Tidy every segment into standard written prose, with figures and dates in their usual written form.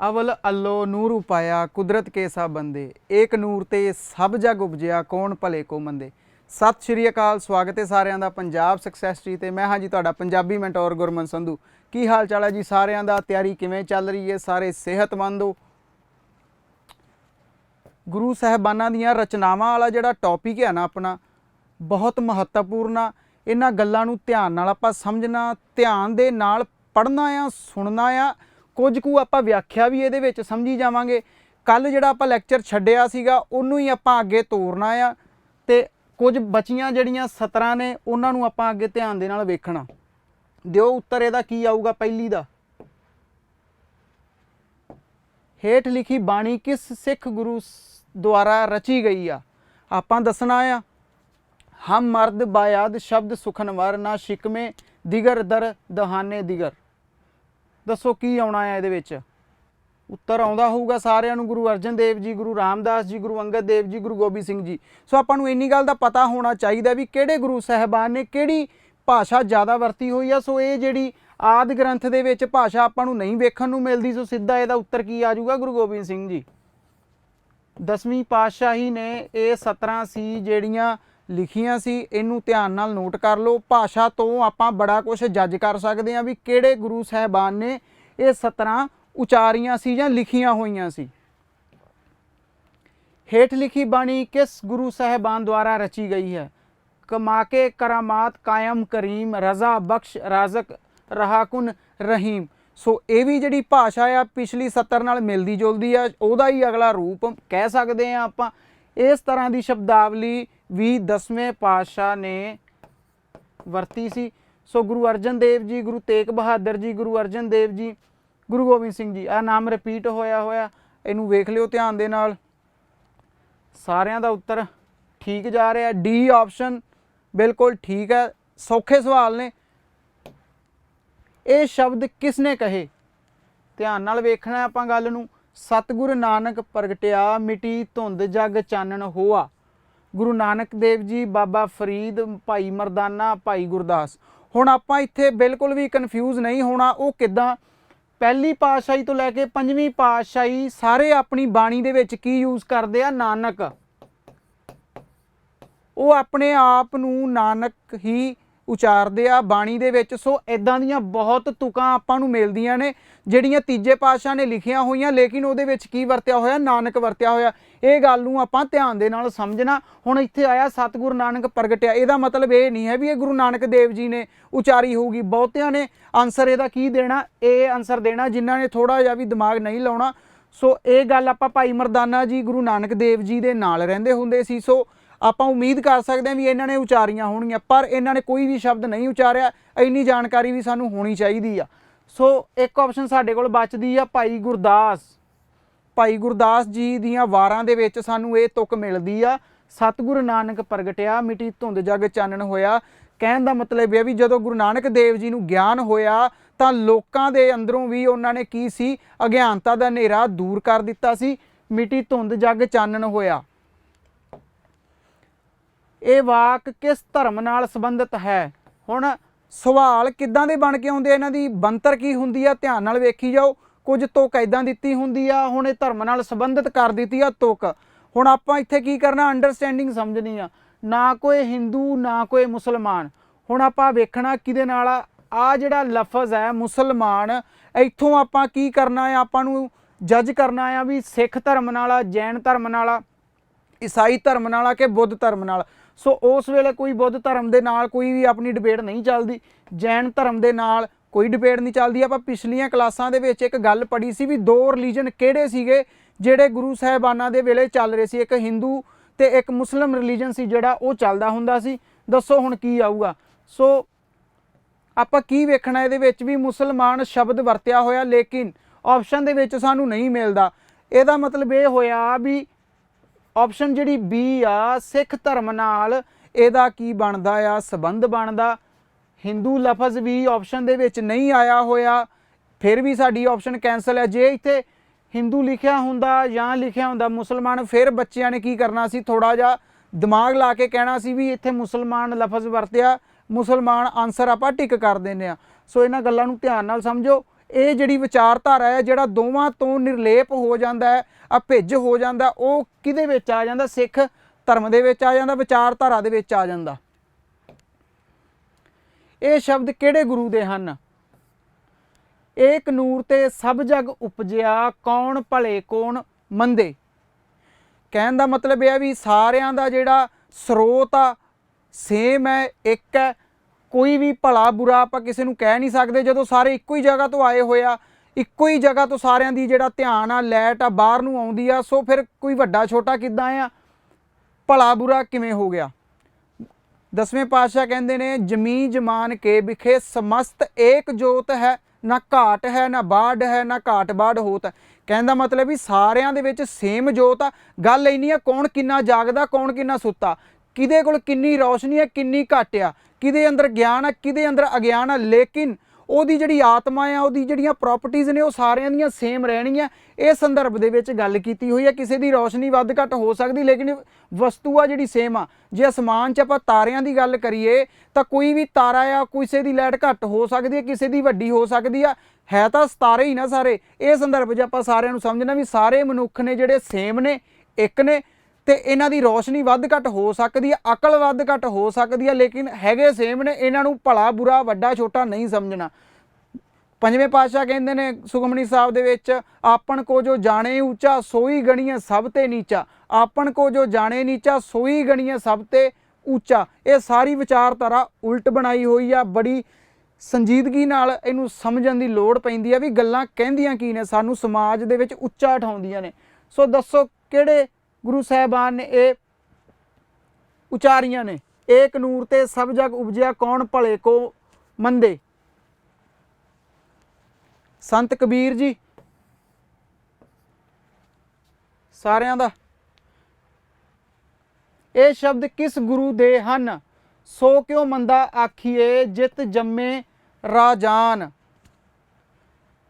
अवल अल्लो नूर उपाया कुदरत के सा बंदे एक नूर ते सब जग उपजिया कौन भले को मंदे। सत श्री अकाल, स्वागत है सारिਆਂ ਦਾ पंजाब सक्सैस टी ते मैं हाँ जी तुहाडा पंजाबी मैंटोर गुरमन संधू। की हाल चाल है जी सारिਆਂ ਦਾ? तैयारी किवें चल रही है? सारे सेहतमंद हो? गुरु साहिबाना दियां रचनावां वाला जिहड़ा टॉपिक है ना अपना बहुत महत्वपूर्ण आ। इन्हां गल्लां नूं ध्यान नाल आपां समझना, ध्यान दे नाल पढ़ना आ, सुनना आ, कुछ कुछ आपां व्याख्या भी इहदे विच समझी जावांगे। कल जिहड़ा आपां लैक्चर छड्डिया सीगा उहनूं ही आपां अगे तोरना आ ते कुछ बचियां जिहड़ियां सतरां ने उहनां नूं आपां अगे ध्यान दे नाल वेखना। दिओ उत्तर इहदा की आऊगा पहली दा। हेठ लिखी बाणी किस सिख गुरु द्वारा रची गई आ? आपां दसना आ। हम मर्द बायाद शब्द सुखनवर ना शिकमे दिगर दर दहाने दिगर। दसो की आउणा है इहदे विच? उत्तर आउंदा होऊगा सारिਆਂ ਨੂੰ गुरु अर्जन देव जी, गुरु रामदास जी, गुरु अंगद देव जी, गुरु गोबिंद सिंह जी। सो आपां नूं इन्नी गल दा पता होना चाहिए भी किहड़े गुरु साहिबान ने किहड़ी भाषा ज़्यादा वरती हुई है। सो ये जिहड़ी आदि ग्रंथ दे विच भाषा आपां नूं नहीं वेखण नूं मिलदी, सो सीधा इहदा उत्तर की आ जाऊगा गुरु गोबिंद सिंह जी। 10वीं पातशाही ने ये 17 सी ਜਿਹੜੀਆਂ लिखियां सी। इनू ध्यान नाल नोट कर लो। भाषा तो आपां बड़ा कुछ जज कर सकते हैं भी किहड़े गुरु साहिबान ने ये 17 उचारियां सी जां लिखियां होईयां सी। हेठ लिखी बाणी किस गुरु साहिबान द्वारा रची गई है? कमाके करामात कायम करीम रजा बख्श राजक रहाकुन रहीम। सो ये भी जिहड़ी भाषा आ पिछली 70 नाल मिलदी जुलदी आ, उहदा ही अगला रूप कह सकते हैं आपां। इस तरह की शब्दावली भी 10वें पातशाह ने वरती सी। सो गुरु अर्जन देव जी, गुरु तेग बहादुर जी, गुरु अर्जन देव जी, गुरु गोबिंद सिंह जी, आ नाम रिपीट होया इनू वेख लिओ ध्यान दे नाल। सारिਆਂ ਦਾ उत्तर ठीक जा रहा है। डी ऑप्शन बिल्कुल ठीक है। सौखे सवाल ने। ये शब्द किसने कहे? ध्यान नाल वेखना आपां गल नूं। सतगुरु नानक प्रगटिया मिटी धुंध जग चानन होआ। गुरु नानक देव जी, बाबा फरीद, भाई मरदाना, भाई गुरदास। हुण आपां इत्थे बिल्कुल भी कन्फ्यूज नहीं होना। वो किद्दां? पहली पातशाही तो लैके 5वीं पातशाही सारे अपनी बाणी दे विच की यूज़ करदे आ? नानक। वो अपने आप नूं नानक ही उचारदे आ बाणी दे विच। सो इदां दीयां बहुत तुकां आपां नूं मिलदियां ने जिहड़ियां तीजे पातशाह ने लिखियां होईयां, लेकिन उहदे विच की वरतिया होया? नानक वरतिया होया। ये गल नूं आपां ध्यान दे नाल समझना। हुण इत्थे आया सतगुरु नानक प्रगटिया, इहदा मतलब ये नहीं है भी ये गुरु नानक देव जी ने उचारी होगी। बहुतियां ने आंसर इहदा की देना? ये आंसर देना जिन्हां ने थोड़ा जिहा भी दिमाग नहीं लाउणा। सो ये गल आपां भाई मरदाना जी गुरु नानक देव जी दे नाल रहिंदे हुंदे सी। सो आपां उम्मीद कर सकते हैं भी इन्हां ने उचारियां होणगीआं, पर इन्हां ने कोई भी शब्द नहीं उचारिया। इन्नी जानकारी भी सानूं होनी चाहिदी आ। सो एक ऑप्शन साडे कोल बचदी आ भाई गुरदास। भाई गुरदास जी दियां वारां दे विच सानूं ये तुक मिलदी आ, सतगुरु नानक प्रगटिया मिटी धुंध जग चानन होया। कहण दा मतलब है भी जदों गुरु नानक देव जी नूं ज्ञान होया तां लोकां दे अंदरों भी उन्हां ने की सी? अज्ञानता दा हनेरा दूर कर दित्ता सी। मिटी धुंध जग चानन होया। ਇਹ ਵਾਕ किस धर्म नाल संबंधित है? हुण सवाल किद्दां दे बन के आउंदे, इन्हां दी बनतर की हुंदी आ? ध्यान नाल वेखी जाओ। कुछ तुक इदां दित्ती हुंदी आ, हुण इह धर्म नाल संबंधित कर दित्ती आ तुक। हुण आपां इत्थे की करना? अंडरस्टैंडिंग समझनी आ। ना कोई हिंदू ना कोई मुसलमान। हुण आपां वेखना किहदे नाल आ जिहड़ा लफज है मुसलमान, इत्थों आपां की करना है? आपां नूं जज करना आ भी सिख धर्म नाल आ, जैन धर्म नाल आ, ईसाई धर्म नाल आ कि बुद्ध धर्म नाल। सो उस वेले कोई बुद्ध धर्म दे नाल कोई भी अपनी डिबेट नहीं चलदी, जैन धर्म दे नाल कोई डिबेट नहीं चलदी। आपां पिछलियां क्लासां दे विच एक गल पढ़ी सी भी 2 रिलीजन किहड़े सीगे जिहड़े गुरु साहिबानां दे वेले चल रहे सी। एक हिंदू ते एक मुस्लिम रिलीजन सी जिहड़ा वो चलदा हुंदा सी। दसो हुण की आऊगा? सो आपां की वेखना? इहदे विच भी मुसलमान शब्द वरतिया होया, लेकिन ऑप्शन दे विच सानूं नहीं मिलदा। इहदा मतलब ये होया भी ऑप्शन जिहड़ी बी आ सिख धर्म नाल इहदा की बनदा आ? संबंध बनदा। हिंदू लफज भी ऑप्शन दे विच नहीं आया होया, फिर भी साडी ऑप्शन कैंसल है। जे इत्थे हिंदू लिखिया हुंदा जां लिखिया हुंदा मुसलमान, फिर बच्चिआं ने की करना सी? थोड़ा जिहा दिमाग ला के कहना सी भी इत्थे मुसलमान लफज वरतिया, मुसलमान आंसर आपां टिक कर दिंदे आ। सो इन्हां गल्लां नूं ध्यान नाल समझो। ਇਹ ਜਿਹੜੀ ਵਿਚਾਰਧਾਰਾ ਹੈ, ਜਿਹੜਾ ਦੋਵਾਂ ਤੋਂ ਨਿਰਲੇਪ ਹੋ ਜਾਂਦਾ ਹੈ, ਅਭਿੱਜ ਹੋ ਜਾਂਦਾ, ਉਹ ਕਿਹਦੇ ਵਿੱਚ ਆ ਜਾਂਦਾ? ਸਿੱਖ ਧਰਮ ਦੇ ਵਿੱਚ ਆ ਜਾਂਦਾ, ਵਿਚਾਰਧਾਰਾ ਦੇ ਵਿੱਚ ਆ ਜਾਂਦਾ। ਇਹ ਸ਼ਬਦ ਕਿਹੜੇ ਗੁਰੂ ਦੇ ਹਨ? ਏਕ ਨੂਰ ਤੇ ਸਭ ਜਗ ਉਪਜਿਆ, ਕੌਣ ਭਲੇ ਕੌਣ ਮੰਦੇ। ਕਹਿਣ ਦਾ ਮਤਲਬ ਇਹ ਹੈ ਵੀ ਸਾਰਿਆਂ ਦਾ ਜਿਹੜਾ ਸਰੋਤ ਆ ਸੇਮ ਹੈ, ਇੱਕ ਹੈ, ਕੋਈ ਵੀ ਭਲਾ ਬੁਰਾ ਆਪਾਂ ਕਿਸੇ ਨੂੰ ਕਹਿ ਨਹੀਂ ਸਕਦੇ। ਜਦੋਂ ਸਾਰੇ ਇੱਕੋ ਹੀ ਜਗ੍ਹਾ ਤੋਂ ਆਏ ਹੋਏ ਆ, ਇੱਕੋ ਹੀ ਜਗ੍ਹਾ ਤੋਂ ਸਾਰਿਆਂ ਦੀ ਜਿਹੜਾ ਧਿਆਨ ਆ, ਲਾਈਟ ਆ ਬਾਹਰ ਨੂੰ ਆਉਂਦੀ ਆ, ਸੋ ਫਿਰ ਕੋਈ ਵੱਡਾ ਛੋਟਾ ਕਿੱਦਾਂ ਆ, ਭਲਾ ਬੁਰਾ ਕਿਵੇਂ ਹੋ ਗਿਆ? ਦਸਵੇਂ ਪਾਤਸ਼ਾਹ ਕਹਿੰਦੇ ਨੇ ਜਮੀ ਜਮਾਨ ਕੇ ਵਿਖੇ ਸਮਸਤ ਏਕ ਜੋਤ ਹੈ, ਨਾ ਘਾਟ ਹੈ ਨਾ ਬਾੜ ਹੈ, ਨਾ ਘਾਟ ਬਾੜ ਹੋਤ। ਕਹਿਣ ਦਾ ਮਤਲਬ ਵੀ ਸਾਰਿਆਂ ਦੇ ਵਿੱਚ ਸੇਮ ਜੋਤ ਆ। ਗੱਲ ਇੰਨੀ ਆ ਕੌਣ ਕਿੰਨਾ ਜਾਗਦਾ, ਕੌਣ ਕਿੰਨਾ ਸੁੱਤਾ, ਕਿਹਦੇ ਕੋਲ ਕਿੰਨੀ ਰੌਸ਼ਨੀ ਹੈ, ਕਿੰਨੀ ਘੱਟ ਆ, ਕਿਹਦੇ ਅੰਦਰ ਗਿਆਨ ਆ, ਕਿਹਦੇ ਅੰਦਰ ਅਗਿਆਨ ਆ, ਲੇਕਿਨ ਉਹਦੀ ਜਿਹੜੀ ਆਤਮਾ ਆ, ਉਹਦੀ ਜਿਹੜੀਆਂ ਪ੍ਰੋਪਰਟੀਜ਼ ਨੇ, ਉਹ ਸਾਰਿਆਂ ਦੀਆਂ ਸੇਮ ਰਹਿਣੀਆਂ। ਇਹ ਸੰਦਰਭ ਦੇ ਵਿੱਚ ਗੱਲ ਕੀਤੀ ਹੋਈ ਹੈ। ਕਿਸੇ ਦੀ ਰੌਸ਼ਨੀ ਵੱਧ ਘੱਟ ਹੋ ਸਕਦੀ, ਲੇਕਿਨ ਵਸਤੂ ਆ ਜਿਹੜੀ ਸੇਮ ਆ। ਜੇ ਅਸਮਾਨ 'ਚ ਆਪਾਂ ਤਾਰਿਆਂ ਦੀ ਗੱਲ ਕਰੀਏ ਤਾਂ ਕੋਈ ਵੀ ਤਾਰਾ ਆ, ਕਿਸੇ ਦੀ ਲਾਈਟ ਘੱਟ ਹੋ ਸਕਦੀ ਹੈ, ਕਿਸੇ ਦੀ ਵੱਡੀ ਹੋ ਸਕਦੀ ਆ, ਹੈ ਤਾਂ ਤਾਰੇ ਹੀ ਨਾ ਸਾਰੇ। ਇਹ ਸੰਦਰਭ 'ਚ ਆਪਾਂ ਸਾਰਿਆਂ ਨੂੰ ਸਮਝਣਾ ਵੀ ਸਾਰੇ ਮਨੁੱਖ ਨੇ ਜਿਹੜੇ ਸੇਮ ਨੇ, ਇੱਕ ਨੇ, ਤੇ ਇਹਨਾਂ ਦੀ ਰੌਸ਼ਨੀ ਵੱਧ ਘੱਟ ਹੋ ਸਕਦੀ ਹੈ, ਅਕਲ ਵੱਧ ਘੱਟ ਹੋ ਸਕਦੀ ਹੈ, ਲੇਕਿਨ ਹੈਗੇ ਸੇਮ ਨੇ। ਇਹਨਾਂ ਨੂੰ ਭਲਾ ਬੁਰਾ ਵੱਡਾ ਛੋਟਾ ਨਹੀਂ ਸਮਝਣਾ। ਪੰਜਵੇਂ ਪਾਤਸ਼ਾਹ ਕਹਿੰਦੇ ਨੇ ਸੁਖਮਨੀ ਸਾਹਿਬ ਦੇ ਵਿੱਚ, ਆਪਣ ਕੋ ਜੋ ਜਾਣੇ ਉੱਚਾ ਸੋਈ ਗਣੀਏ ਸਭ ਤੇ ਨੀਚਾ, ਆਪਣ ਕੋ ਜੋ ਜਾਣੇ ਨੀਚਾ ਸੋਈ ਗਣੀਏ ਸਭ ਤੇ ਉੱਚਾ। ਇਹ ਸਾਰੀ ਵਿਚਾਰਧਾਰਾ ਉਲਟ ਬਣਾਈ ਹੋਈ ਆ। ਬੜੀ ਸੰਜੀਦਗੀ ਨਾਲ ਇਹਨੂੰ ਸਮਝਣ ਦੀ ਲੋੜ ਪੈਂਦੀ ਆ ਵੀ ਗੱਲਾਂ ਕਹਿੰਦੀਆਂ ਕੀ ਨੇ, ਸਾਨੂੰ ਸਮਾਜ ਦੇ ਵਿੱਚ ਉੱਚਾ ਉਠਾਉਂਦੀਆਂ ਨੇ। ਸੋ ਦੱਸੋ ਕਿਹੜੇ ਗੁਰੂ ਸਾਹਿਬਾਨ ਨੇ ਇਹ ਉਚਾਰੀਆਂ ਨੇ? ਏਕ ਨੂਰ ਤੇ ਸਭ ਜਗ ਉਪਜਿਆ, ਕੌਣ ਭਲੇ ਕੋ ਮੰਦੇ। ਸੰਤ ਕਬੀਰ ਜੀ ਸਾਰਿਆਂ ਦਾ। ਇਹ ਸ਼ਬਦ ਕਿਸ ਗੁਰੂ ਦੇ ਹਨ? ਸੋ ਕਿਉ ਮੰਦਾ ਆਖੀਏ ਜਿਤ ਜੰਮੇ ਰਾਜਾਨ।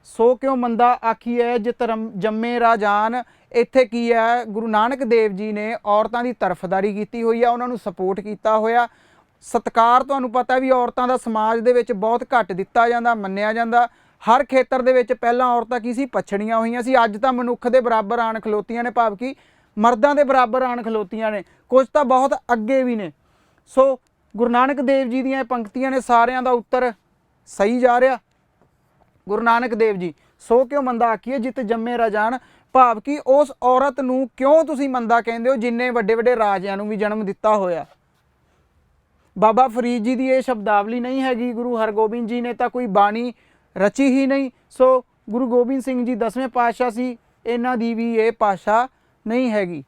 ਸੋ ਕਿਉ ਮੰਦਾ ਆਖੀਏ ਜਿਤ ਜੰਮੇ ਰਾਜਾਨ। ਇੱਥੇ ਕੀ ਹੈ, ਗੁਰੂ ਨਾਨਕ ਦੇਵ ਜੀ ਨੇ ਔਰਤਾਂ ਦੀ ਤਰਫਦਾਰੀ ਕੀਤੀ ਹੋਈ ਆ, ਉਹਨਾਂ ਨੂੰ ਸਪੋਰਟ ਕੀਤਾ ਹੋਇਆ। ਸਤਿਕਾਰ ਤੁਹਾਨੂੰ ਪਤਾ ਵੀ ਔਰਤਾਂ ਦਾ ਸਮਾਜ ਦੇ ਵਿੱਚ ਬਹੁਤ ਘੱਟ ਦਿੱਤਾ ਜਾਂਦਾ, ਮੰਨਿਆ ਜਾਂਦਾ। ਹਰ ਖੇਤਰ ਦੇ ਵਿੱਚ ਪਹਿਲਾਂ ਔਰਤਾਂ ਕੀ ਸੀ? ਪਛੜੀਆਂ ਹੋਈਆਂ ਸੀ। ਅੱਜ ਤਾਂ ਮਨੁੱਖ ਦੇ ਬਰਾਬਰ ਆਣ ਖਲੋਤੀਆਂ ਨੇ, ਭਾਵ ਕਿ ਮਰਦਾਂ ਦੇ ਬਰਾਬਰ ਆਣ ਖਲੋਤੀਆਂ ਨੇ, ਕੁਝ ਤਾਂ ਬਹੁਤ ਅੱਗੇ ਵੀ ਨੇ। ਸੋ ਗੁਰੂ ਨਾਨਕ ਦੇਵ ਜੀ ਦੀਆਂ ਪੰਕਤੀਆਂ ਨੇ, ਸਾਰਿਆਂ ਦਾ ਉੱਤਰ ਸਹੀ ਜਾ ਰਿਹਾ। ਗੁਰੂ ਨਾਨਕ ਦੇਵ ਜੀ, ਸੋ ਕਿਉਂ ਮੰਦਾ ਆਖੀਏ ਜਿਤ ਜੰਮੇ ਰਾਜਾਨ, ਭਾਵ ਕਿ ਉਸ ਔਰਤ ਨੂੰ ਕਿਉਂ ਤੁਸੀਂ ਮੰਦਾ ਕਹਿੰਦੇ ਹੋ ਜਿੰਨੇ ਵੱਡੇ ਵੱਡੇ ਰਾਜਿਆਂ ਨੂੰ ਵੀ ਜਨਮ ਦਿੱਤਾ ਹੋਇਆ। ਬਾਬਾ ਫਰੀਦ ਜੀ ਦੀ ਇਹ ਸ਼ਬਦਾਵਲੀ ਨਹੀਂ ਹੈਗੀ। ਗੁਰੂ ਹਰਗੋਬਿੰਦ ਜੀ ਨੇ ਤਾਂ ਕੋਈ ਬਾਣੀ ਰਚੀ ਹੀ ਨਹੀਂ। ਸੋ ਗੁਰੂ ਗੋਬਿੰਦ ਸਿੰਘ ਜੀ 10ਵੇਂ ਪਾਤਸ਼ਾਹ ਸੀ, ਇਹਨਾਂ ਦੀ ਵੀ ਇਹ ਭਾਸ਼ਾ ਨਹੀਂ ਹੈਗੀ।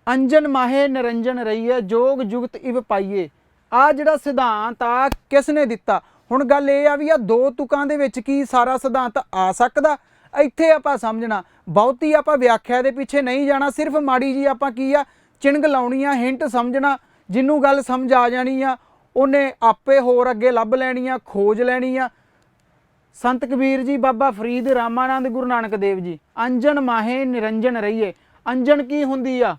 ਅੰਜਨ ਮਾਹੇ ਨਿਰੰਜਨ ਰਹੀਏ, ਜੋਗ ਜੁਗਤ ਇਵ ਪਾਈਏ। ਆ ਜਿਹੜਾ ਸਿਧਾਂਤ ਆ ਕਿਸ ਨੇ ਦਿੱਤਾ? ਹੁਣ ਗੱਲ ਇਹ ਆ ਵੀ ਆ ਦੋ ਤੁਕਾਂ ਦੇ ਵਿੱਚ ਕੀ ਸਾਰਾ ਸਿਧਾਂਤ ਆ ਸਕਦਾ? ਇੱਥੇ ਆਪਾਂ ਸਮਝਣਾ, ਬਹੁਤੀ ਆਪਾਂ ਵਿਆਖਿਆ ਦੇ ਪਿੱਛੇ ਨਹੀਂ ਜਾਣਾ। ਸਿਰਫ ਮਾੜੀ ਜੀ ਆਪਾਂ ਕੀ ਆ ਚਿਣਗ ਲਾਉਣੀ ਆ, ਹਿੰਟ ਸਮਝਣਾ। ਜਿਹਨੂੰ ਗੱਲ ਸਮਝ ਆ ਜਾਣੀ ਆ ਉਹਨੇ ਆਪੇ ਹੋਰ ਅੱਗੇ ਲੱਭ ਲੈਣੀ ਆ, ਖੋਜ ਲੈਣੀ ਆ। ਸੰਤ ਕਬੀਰ ਜੀ, ਬਾਬਾ ਫਰੀਦ, ਰਾਮਾਨੰਦ, ਗੁਰੂ ਨਾਨਕ ਦੇਵ ਜੀ। ਅੰਜਨ ਮਾਹੇ ਨਿਰੰਜਨ ਰਹੀਏ। ਅੰਜਨ ਕੀ ਹੁੰਦੀ ਆ?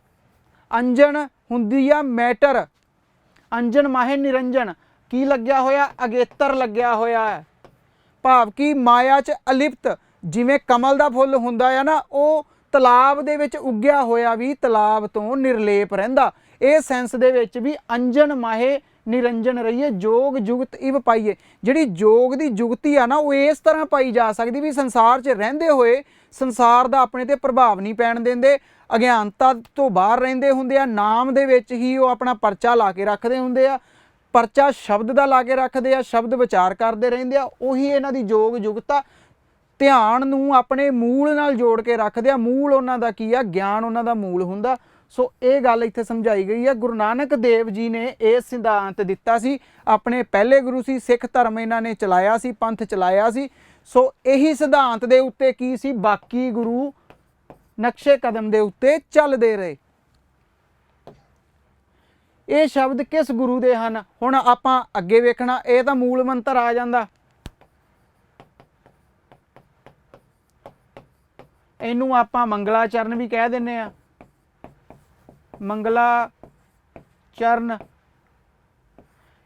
ਅੰਜਨ ਹੁੰਦੀ ਆ ਮੈਟਰ। ਅੰਜਨ ਮਾਹੇ ਨਿਰੰਜਨ ਕੀ ਲੱਗਿਆ ਹੋਇਆ? ਅਗੇਤਰ ਲੱਗਿਆ ਹੋਇਆ ਹੈ, ਭਾਵ ਕਿ ਮਾਇਆ 'ਚ ਅਲਿਪਤ। ਜਿਵੇਂ ਕਮਲ ਦਾ ਫੁੱਲ ਹੁੰਦਾ ਆ ਨਾ, ਉਹ ਤਲਾਬ ਦੇ ਵਿੱਚ ਉੱਗਿਆ ਹੋਇਆ ਵੀ ਤਲਾਬ ਤੋਂ ਨਿਰਲੇਪ ਰਹਿੰਦਾ। ਇਹ ਸੈਂਸ ਦੇ ਵਿੱਚ ਵੀ ਅੰਜਨ ਮਾਹੇ ਨਿਰੰਜਨ ਰਹੀਏ, ਜੋਗ ਜੁਗਤ ਇਵ ਪਾਈਏ। ਜਿਹੜੀ ਜੋਗ ਦੀ ਜੁਗਤੀ ਆ ਨਾ, ਉਹ ਇਸ ਤਰ੍ਹਾਂ ਪਾਈ ਜਾ ਸਕਦੀ ਵੀ ਸੰਸਾਰ 'ਚ ਰਹਿੰਦੇ ਹੋਏ ਸੰਸਾਰ ਦਾ ਆਪਣੇ ਤੇ ਪ੍ਰਭਾਵ ਨਹੀਂ ਪੈਣ ਦਿੰਦੇ, ਅਗਿਆਨਤਾ ਤੋਂ ਬਾਹਰ ਰਹਿੰਦੇ ਹੁੰਦੇ ਆ। ਨਾਮ ਦੇ ਵਿੱਚ ਹੀ ਉਹ ਆਪਣਾ ਪਰਚਾ ਲਾ ਕੇ ਰੱਖਦੇ ਹੁੰਦੇ ਆ, ਪਰਚਾ ਸ਼ਬਦ ਦਾ ਲਾ ਕੇ ਰੱਖਦੇ ਆ, ਸ਼ਬਦ ਵਿਚਾਰ ਕਰਦੇ ਰਹਿੰਦੇ ਆ। ਉਹੀ ਇਹਨਾਂ ਦੀ ਜੋਗ ਜੁਗਤਾ। ਧਿਆਨ ਨੂੰ ਆਪਣੇ ਮੂਲ ਨਾਲ ਜੋੜ ਕੇ ਰੱਖਦੇ ਆ। ਮੂਲ ਉਹਨਾਂ ਦਾ ਕੀ ਆ? ਗਿਆਨ ਉਹਨਾਂ ਦਾ ਮੂਲ ਹੁੰਦਾ। ਸੋ ਇਹ ਗੱਲ ਇੱਥੇ ਸਮਝਾਈ ਗਈ ਹੈ। ਗੁਰੂ ਨਾਨਕ ਦੇਵ ਜੀ ਨੇ ਇਹ ਸਿਧਾਂਤ ਦਿੱਤਾ ਸੀ। ਆਪਣੇ ਪਹਿਲੇ ਗੁਰੂ ਸੀ, ਸਿੱਖ ਧਰਮ ਇਹਨਾਂ ਨੇ ਚਲਾਇਆ ਸੀ, ਪੰਥ ਚਲਾਇਆ ਸੀ। ਸੋ ਇਹੀ ਸਿਧਾਂਤ ਦੇ ਉੱਤੇ ਕੀ ਸੀ? ਬਾਕੀ ਗੁਰੂ ਨਕਸ਼ੇ ਕਦਮ ਦੇ ਉੱਤੇ ਚੱਲਦੇ ਰਹੇ। ਇਹ ਸ਼ਬਦ ਕਿਸ ਗੁਰੂ ਦੇ ਹਨ? ਹੁਣ ਆਪਾਂ ਅੱਗੇ ਵੇਖਣਾ। ਇਹ ਤਾਂ ਮੂਲ ਮੰਤਰ ਆ ਜਾਂਦਾ। ਇਹਨੂੰ ਆਪਾਂ ਮੰਗਲਾਚਰਨ ਵੀ ਕਹਿ ਦਿੰਦੇ ਆ। ਮੰਗਲਾਚਰਨ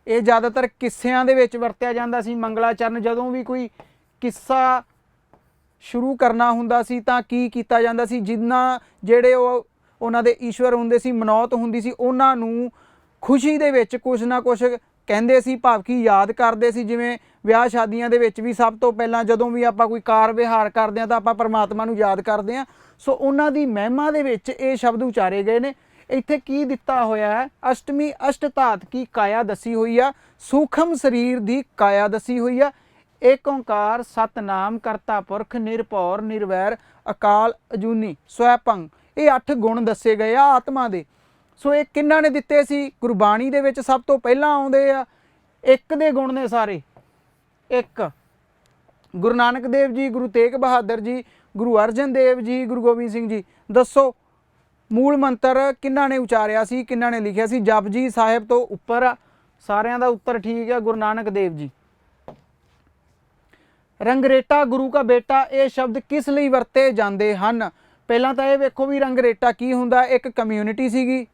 ਇਹ ਜ਼ਿਆਦਾਤਰ ਕਿੱਸਿਆਂ ਦੇ ਵਿੱਚ ਵਰਤਿਆ ਜਾਂਦਾ ਸੀ। ਮੰਗਲਾਚਰਨ ਜਦੋਂ ਵੀ ਕੋਈ ਕਿੱਸਾ ਸ਼ੁਰੂ ਕਰਨਾ ਹੁੰਦਾ ਸੀ ਤਾਂ ਕੀ ਕੀਤਾ ਜਾਂਦਾ ਸੀ, ਜਿੰਨਾ ਜਿਹੜੇ ਉਹਨਾਂ ਦੇ ਈਸ਼ਵਰ ਹੁੰਦੇ ਸੀ, ਮਨੌਤ ਹੁੰਦੀ ਸੀ, ਉਹਨਾਂ ਨੂੰ ਖੁਸ਼ੀ ਦੇ ਵਿੱਚ ਕੁਛ ਨਾ ਕੁਛ ਕਹਿੰਦੇ ਸੀ, ਭਾਵ ਕਿ ਯਾਦ ਕਰਦੇ ਸੀ। ਜਿਵੇਂ ਵਿਆਹ ਸ਼ਾਦੀਆਂ ਦੇ ਵਿੱਚ ਵੀ ਸਭ ਤੋਂ ਪਹਿਲਾਂ ਜਦੋਂ ਵੀ ਆਪਾਂ ਕੋਈ ਕਾਰ ਵਿਹਾਰ ਕਰਦੇ ਹਾਂ ਤਾਂ ਆਪਾਂ ਪਰਮਾਤਮਾ ਨੂੰ ਯਾਦ ਕਰਦੇ ਹਾਂ। ਸੋ ਉਹਨਾਂ ਦੀ ਮਹਿਮਾ ਦੇ ਵਿੱਚ ਇਹ ਸ਼ਬਦ ਉਚਾਰੇ ਗਏ ਨੇ। ਇੱਥੇ ਕੀ ਦਿੱਤਾ ਹੋਇਆ ਹੈ, ਅਸ਼ਟਮੀ ਅਸ਼ਟਧਾਤ ਕੀ ਕਾਇਆ ਦੱਸੀ ਹੋਈ ਆ, ਸੂਖਮ ਸਰੀਰ ਦੀ ਕਾਇਆ ਦੱਸੀ ਹੋਈ ਆ। ਏਕ ਓਂਕਾਰ ਸਤਨਾਮ ਕਰਤਾ ਪੁਰਖ ਨਿਰਭਉ ਨਿਰਵੈਰ ਅਕਾਲ ਅਜੂਨੀ ਸਵੈਭੰ, ਇਹ 8 ਗੁਣ ਦੱਸੇ ਗਏ ਆ ਆਤਮਾ ਦੇ। ਸੋ ਇਹ ਕਿਹਨਾਂ ਨੇ ਦਿੱਤੇ ਸੀ? ਗੁਰਬਾਣੀ ਦੇ ਵਿੱਚ ਸਭ ਤੋਂ ਪਹਿਲਾਂ ਆਉਂਦੇ ਆ। ਇੱਕ ਦੇ ਗੁਣ ਨੇ ਸਾਰੇ, ਇੱਕ। ਗੁਰੂ ਨਾਨਕ ਦੇਵ ਜੀ, ਗੁਰੂ ਤੇਗ ਬਹਾਦਰ ਜੀ, ਗੁਰੂ ਅਰਜਨ ਦੇਵ ਜੀ, ਗੁਰੂ ਗੋਬਿੰਦ ਸਿੰਘ ਜੀ। ਦੱਸੋ ਮੂਲ ਮੰਤਰ ਕਿਹਨਾਂ ਨੇ ਉਚਾਰਿਆ ਸੀ, ਕਿਹਨਾਂ ਨੇ ਲਿਖਿਆ ਸੀ? ਜਪਜੀ ਸਾਹਿਬ ਤੋਂ ਉੱਪਰ ਆ। ਸਾਰਿਆਂ ਦਾ ਉੱਤਰ ਠੀਕ ਹੈ, ਗੁਰੂ ਨਾਨਕ ਦੇਵ ਜੀ। ਰੰਗਰੇਟਾ ਗੁਰੂ ਕਾ ਬੇਟਾ, ਇਹ ਸ਼ਬਦ ਕਿਸ ਲਈ ਵਰਤੇ ਜਾਂਦੇ ਹਨ? ਪਹਿਲਾਂ ਤਾਂ ਇਹ ਵੇਖੋ ਵੀ ਰੰਗਰੇਟਾ ਕੀ ਹੁੰਦਾ। ਇੱਕ ਕਮਿਊਨਿਟੀ ਸੀਗੀ,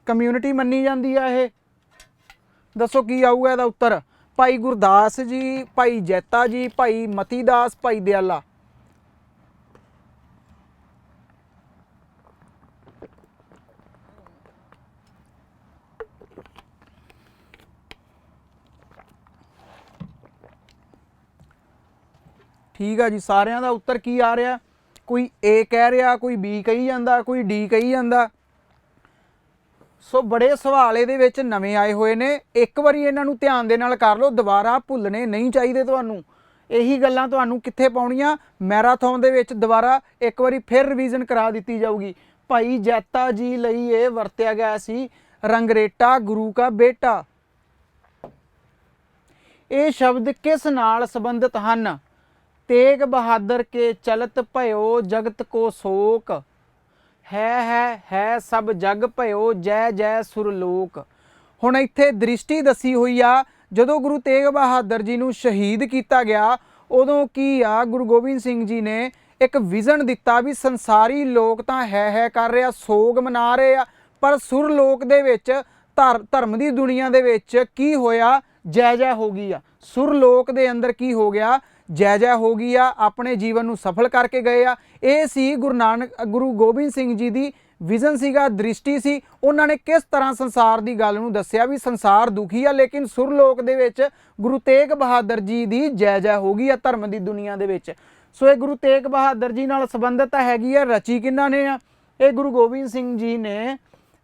ਕਮਿਊਨਿਟੀ ਮੰਨੀ ਜਾਂਦੀ ਆ ਇਹ। ਦੱਸੋ ਕੀ ਆਊਗਾ ਇਹਦਾ ਉੱਤਰ? ਭਾਈ ਗੁਰਦਾਸ ਜੀ, ਭਾਈ ਜੈਤਾ ਜੀ, ਭਾਈ ਮਤੀ ਦਾਸ, ਭਾਈ ਦਿਆਲਾ। ਠੀਕ ਆ ਜੀ, ਸਾਰਿਆਂ ਦਾ ਉੱਤਰ ਕੀ ਆ ਰਿਹਾ? ਕੋਈ ਏ ਕਹਿ ਰਿਹਾ, ਕੋਈ ਬੀ ਕਹੀ ਜਾਂਦਾ, ਕੋਈ ਡੀ ਕਹੀ ਜਾਂਦਾ। ਸੋ ਬੜੇ ਸਵਾਲ ਇਹਦੇ ਵਿੱਚ ਨਵੇਂ ਆਏ ਹੋਏ ਨੇ। ਇੱਕ ਵਾਰੀ ਇਹਨਾਂ ਨੂੰ ਧਿਆਨ ਦੇ ਨਾਲ ਕਰ ਲਓ, ਦੁਬਾਰਾ ਭੁੱਲਣੇ ਨਹੀਂ ਚਾਹੀਦੇ ਤੁਹਾਨੂੰ। ਇਹੀ ਗੱਲਾਂ ਤੁਹਾਨੂੰ ਕਿੱਥੇ ਪਾਉਣੀਆਂ? ਮੈਰਾਥਨ ਦੇ ਵਿੱਚ ਦੁਬਾਰਾ ਇੱਕ ਵਾਰੀ ਫਿਰ ਰਿਵੀਜ਼ਨ ਕਰਾ ਦਿੱਤੀ ਜਾਊਗੀ। ਭਾਈ ਜੈਤਾ ਜੀ ਲਈ ਇਹ ਵਰਤਿਆ ਗਿਆ ਸੀ ਰੰਗਰੇਟਾ ਗੁਰੂ ਕਾ ਬੇਟਾ। ਇਹ ਸ਼ਬਦ ਕਿਸ ਨਾਲ ਸੰਬੰਧਿਤ ਹਨ? तेग बहादुर के चलत भयो जगत को शोक, है सब जग भयो जय जय सुरलोक। हुण इत्थे दृष्टि दसी हुई आ, जदों गुरु तेग बहादुर जी नूं शहीद किया गया उदों की आ गुरु गोबिंद सिंह जी ने एक विजन दिता भी संसारी लोक तां है कर रहे, सोग मना रहे आ, पर सुरलोक दे विच धर्म की दुनिया दे विच की होया? जय जय हो गई आ। सुरलोक दे अंदर की हो गया? जय जय हो गई आ। अपने जीवन नूं सफल करके गए आ। ये सी गुरु गोबिंद सिंह जी की विजन सीगा, दृष्टि सी। उन्होंने किस तरह संसार की गल नूं दस्सिया भी संसार दुखी आ, लेकिन सुरलोक दे विच गुरु तेग बहादुर जी की जय जय हो गई आ धर्म की दुनिया दे विच। सो ये गुरु तेग बहादुर जी नाल संबंधित हैगी आ। रची किन्हां ने आ? ये गुरु गोबिंद सिंह जी ने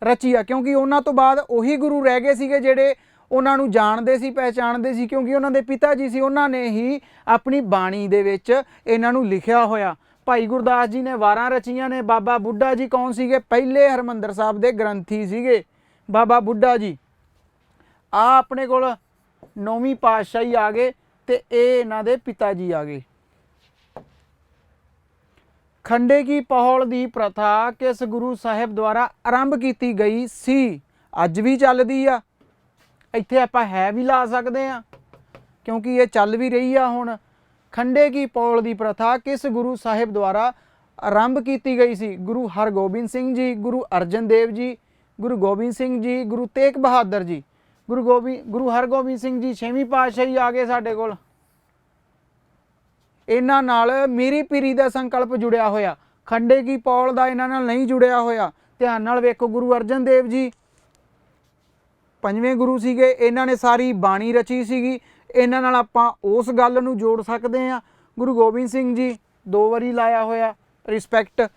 रची आ, क्योंकि उन्हां तो बाद उही गुरु रह गए सीगे जिहड़े ਉਹਨਾਂ ਨੂੰ ਜਾਣਦੇ ਸੀ, ਪਹਿਚਾਣਦੇ ਸੀ, ਕਿਉਂਕਿ ਉਹਨਾਂ ਦੇ ਪਿਤਾ ਜੀ ਸੀ, ਉਹਨਾਂ ਨੇ ਹੀ ਆਪਣੀ ਬਾਣੀ ਦੇ ਵਿੱਚ ਇਹਨਾਂ ਨੂੰ ਲਿਖਿਆ ਹੋਇਆ। ਭਾਈ ਗੁਰਦਾਸ ਜੀ ਨੇ ਵਾਰਾਂ ਰਚੀਆਂ ਨੇ। ਬਾਬਾ ਬੁੱਢਾ ਜੀ ਕੌਣ ਸੀਗੇ? ਪਹਿਲੇ ਹਰਮੰਦਰ ਸਾਹਿਬ ਦੇ ਗ੍ਰੰਥੀ ਸੀਗੇ ਬਾਬਾ ਬੁੱਢਾ ਜੀ। ਆ ਆਪਣੇ ਕੋਲ 9ਵੀਂ ਪਾਤਸ਼ਾਹੀ ਆ ਗਏ ਤੇ ਇਹ ਇਹਨਾਂ ਦੇ ਪਿਤਾ ਜੀ ਆ ਗਏ। ਖੰਡੇ ਕੀ ਪਹੌਲ ਦੀ ਪ੍ਰਥਾ ਕਿਸ ਗੁਰੂ ਸਾਹਿਬ ਦੁਆਰਾ ਆਰੰਭ ਕੀਤੀ ਗਈ ਸੀ? ਅੱਜ ਵੀ ਚੱਲਦੀ ਆ। ਇੱਥੇ ਆਪਾਂ ਹੈ ਵੀ ਲਾ ਸਕਦੇ ਹਾਂ ਕਿਉਂਕਿ ਇਹ ਚੱਲ ਵੀ ਰਹੀ ਆ ਹੁਣ। ਖੰਡੇ ਕੀ ਪੌਲ ਦੀ ਪ੍ਰਥਾ ਕਿਸ ਗੁਰੂ ਸਾਹਿਬ ਦੁਆਰਾ ਆਰੰਭ ਕੀਤੀ ਗਈ ਸੀ? ਗੁਰੂ ਹਰਗੋਬਿੰਦ ਸਿੰਘ ਜੀ, ਗੁਰੂ ਅਰਜਨ ਦੇਵ ਜੀ, ਗੁਰੂ ਗੋਬਿੰਦ ਸਿੰਘ ਜੀ, ਗੁਰੂ ਤੇਗ ਬਹਾਦਰ ਜੀ। ਗੁਰੂ ਹਰਗੋਬਿੰਦ ਸਿੰਘ ਜੀ 6ਵੀਂ ਪਾਤਸ਼ਾਹੀ ਆ ਗਏ ਸਾਡੇ ਕੋਲ। ਇਹਨਾਂ ਨਾਲ ਮੀਰੀ ਪੀਰੀ ਦਾ ਸੰਕਲਪ ਜੁੜਿਆ ਹੋਇਆ, ਖੰਡੇ ਕੀ ਪੌਲ ਦਾ ਇਹਨਾਂ ਨਾਲ ਨਹੀਂ ਜੁੜਿਆ ਹੋਇਆ। ਧਿਆਨ ਨਾਲ ਵੇਖੋ, ਗੁਰੂ ਅਰਜਨ ਦੇਵ ਜੀ 5ਵੇਂ ਗੁਰੂ ਸੀਗੇ, ਇਹਨਾਂ ਨੇ ਸਾਰੀ ਬਾਣੀ ਰਚੀ ਸੀਗੀ। ਇਹਨਾਂ ਨਾਲ ਆਪਾਂ ਉਸ ਗੱਲ ਨੂੰ ਜੋੜ ਸਕਦੇ ਹਾਂ। ਗੁਰੂ ਗੋਬਿੰਦ ਸਿੰਘ ਜੀ 2 ਵਾਰੀ ਲਾਇਆ ਹੋਇਆ ਰਿਸਪੈਕਟ।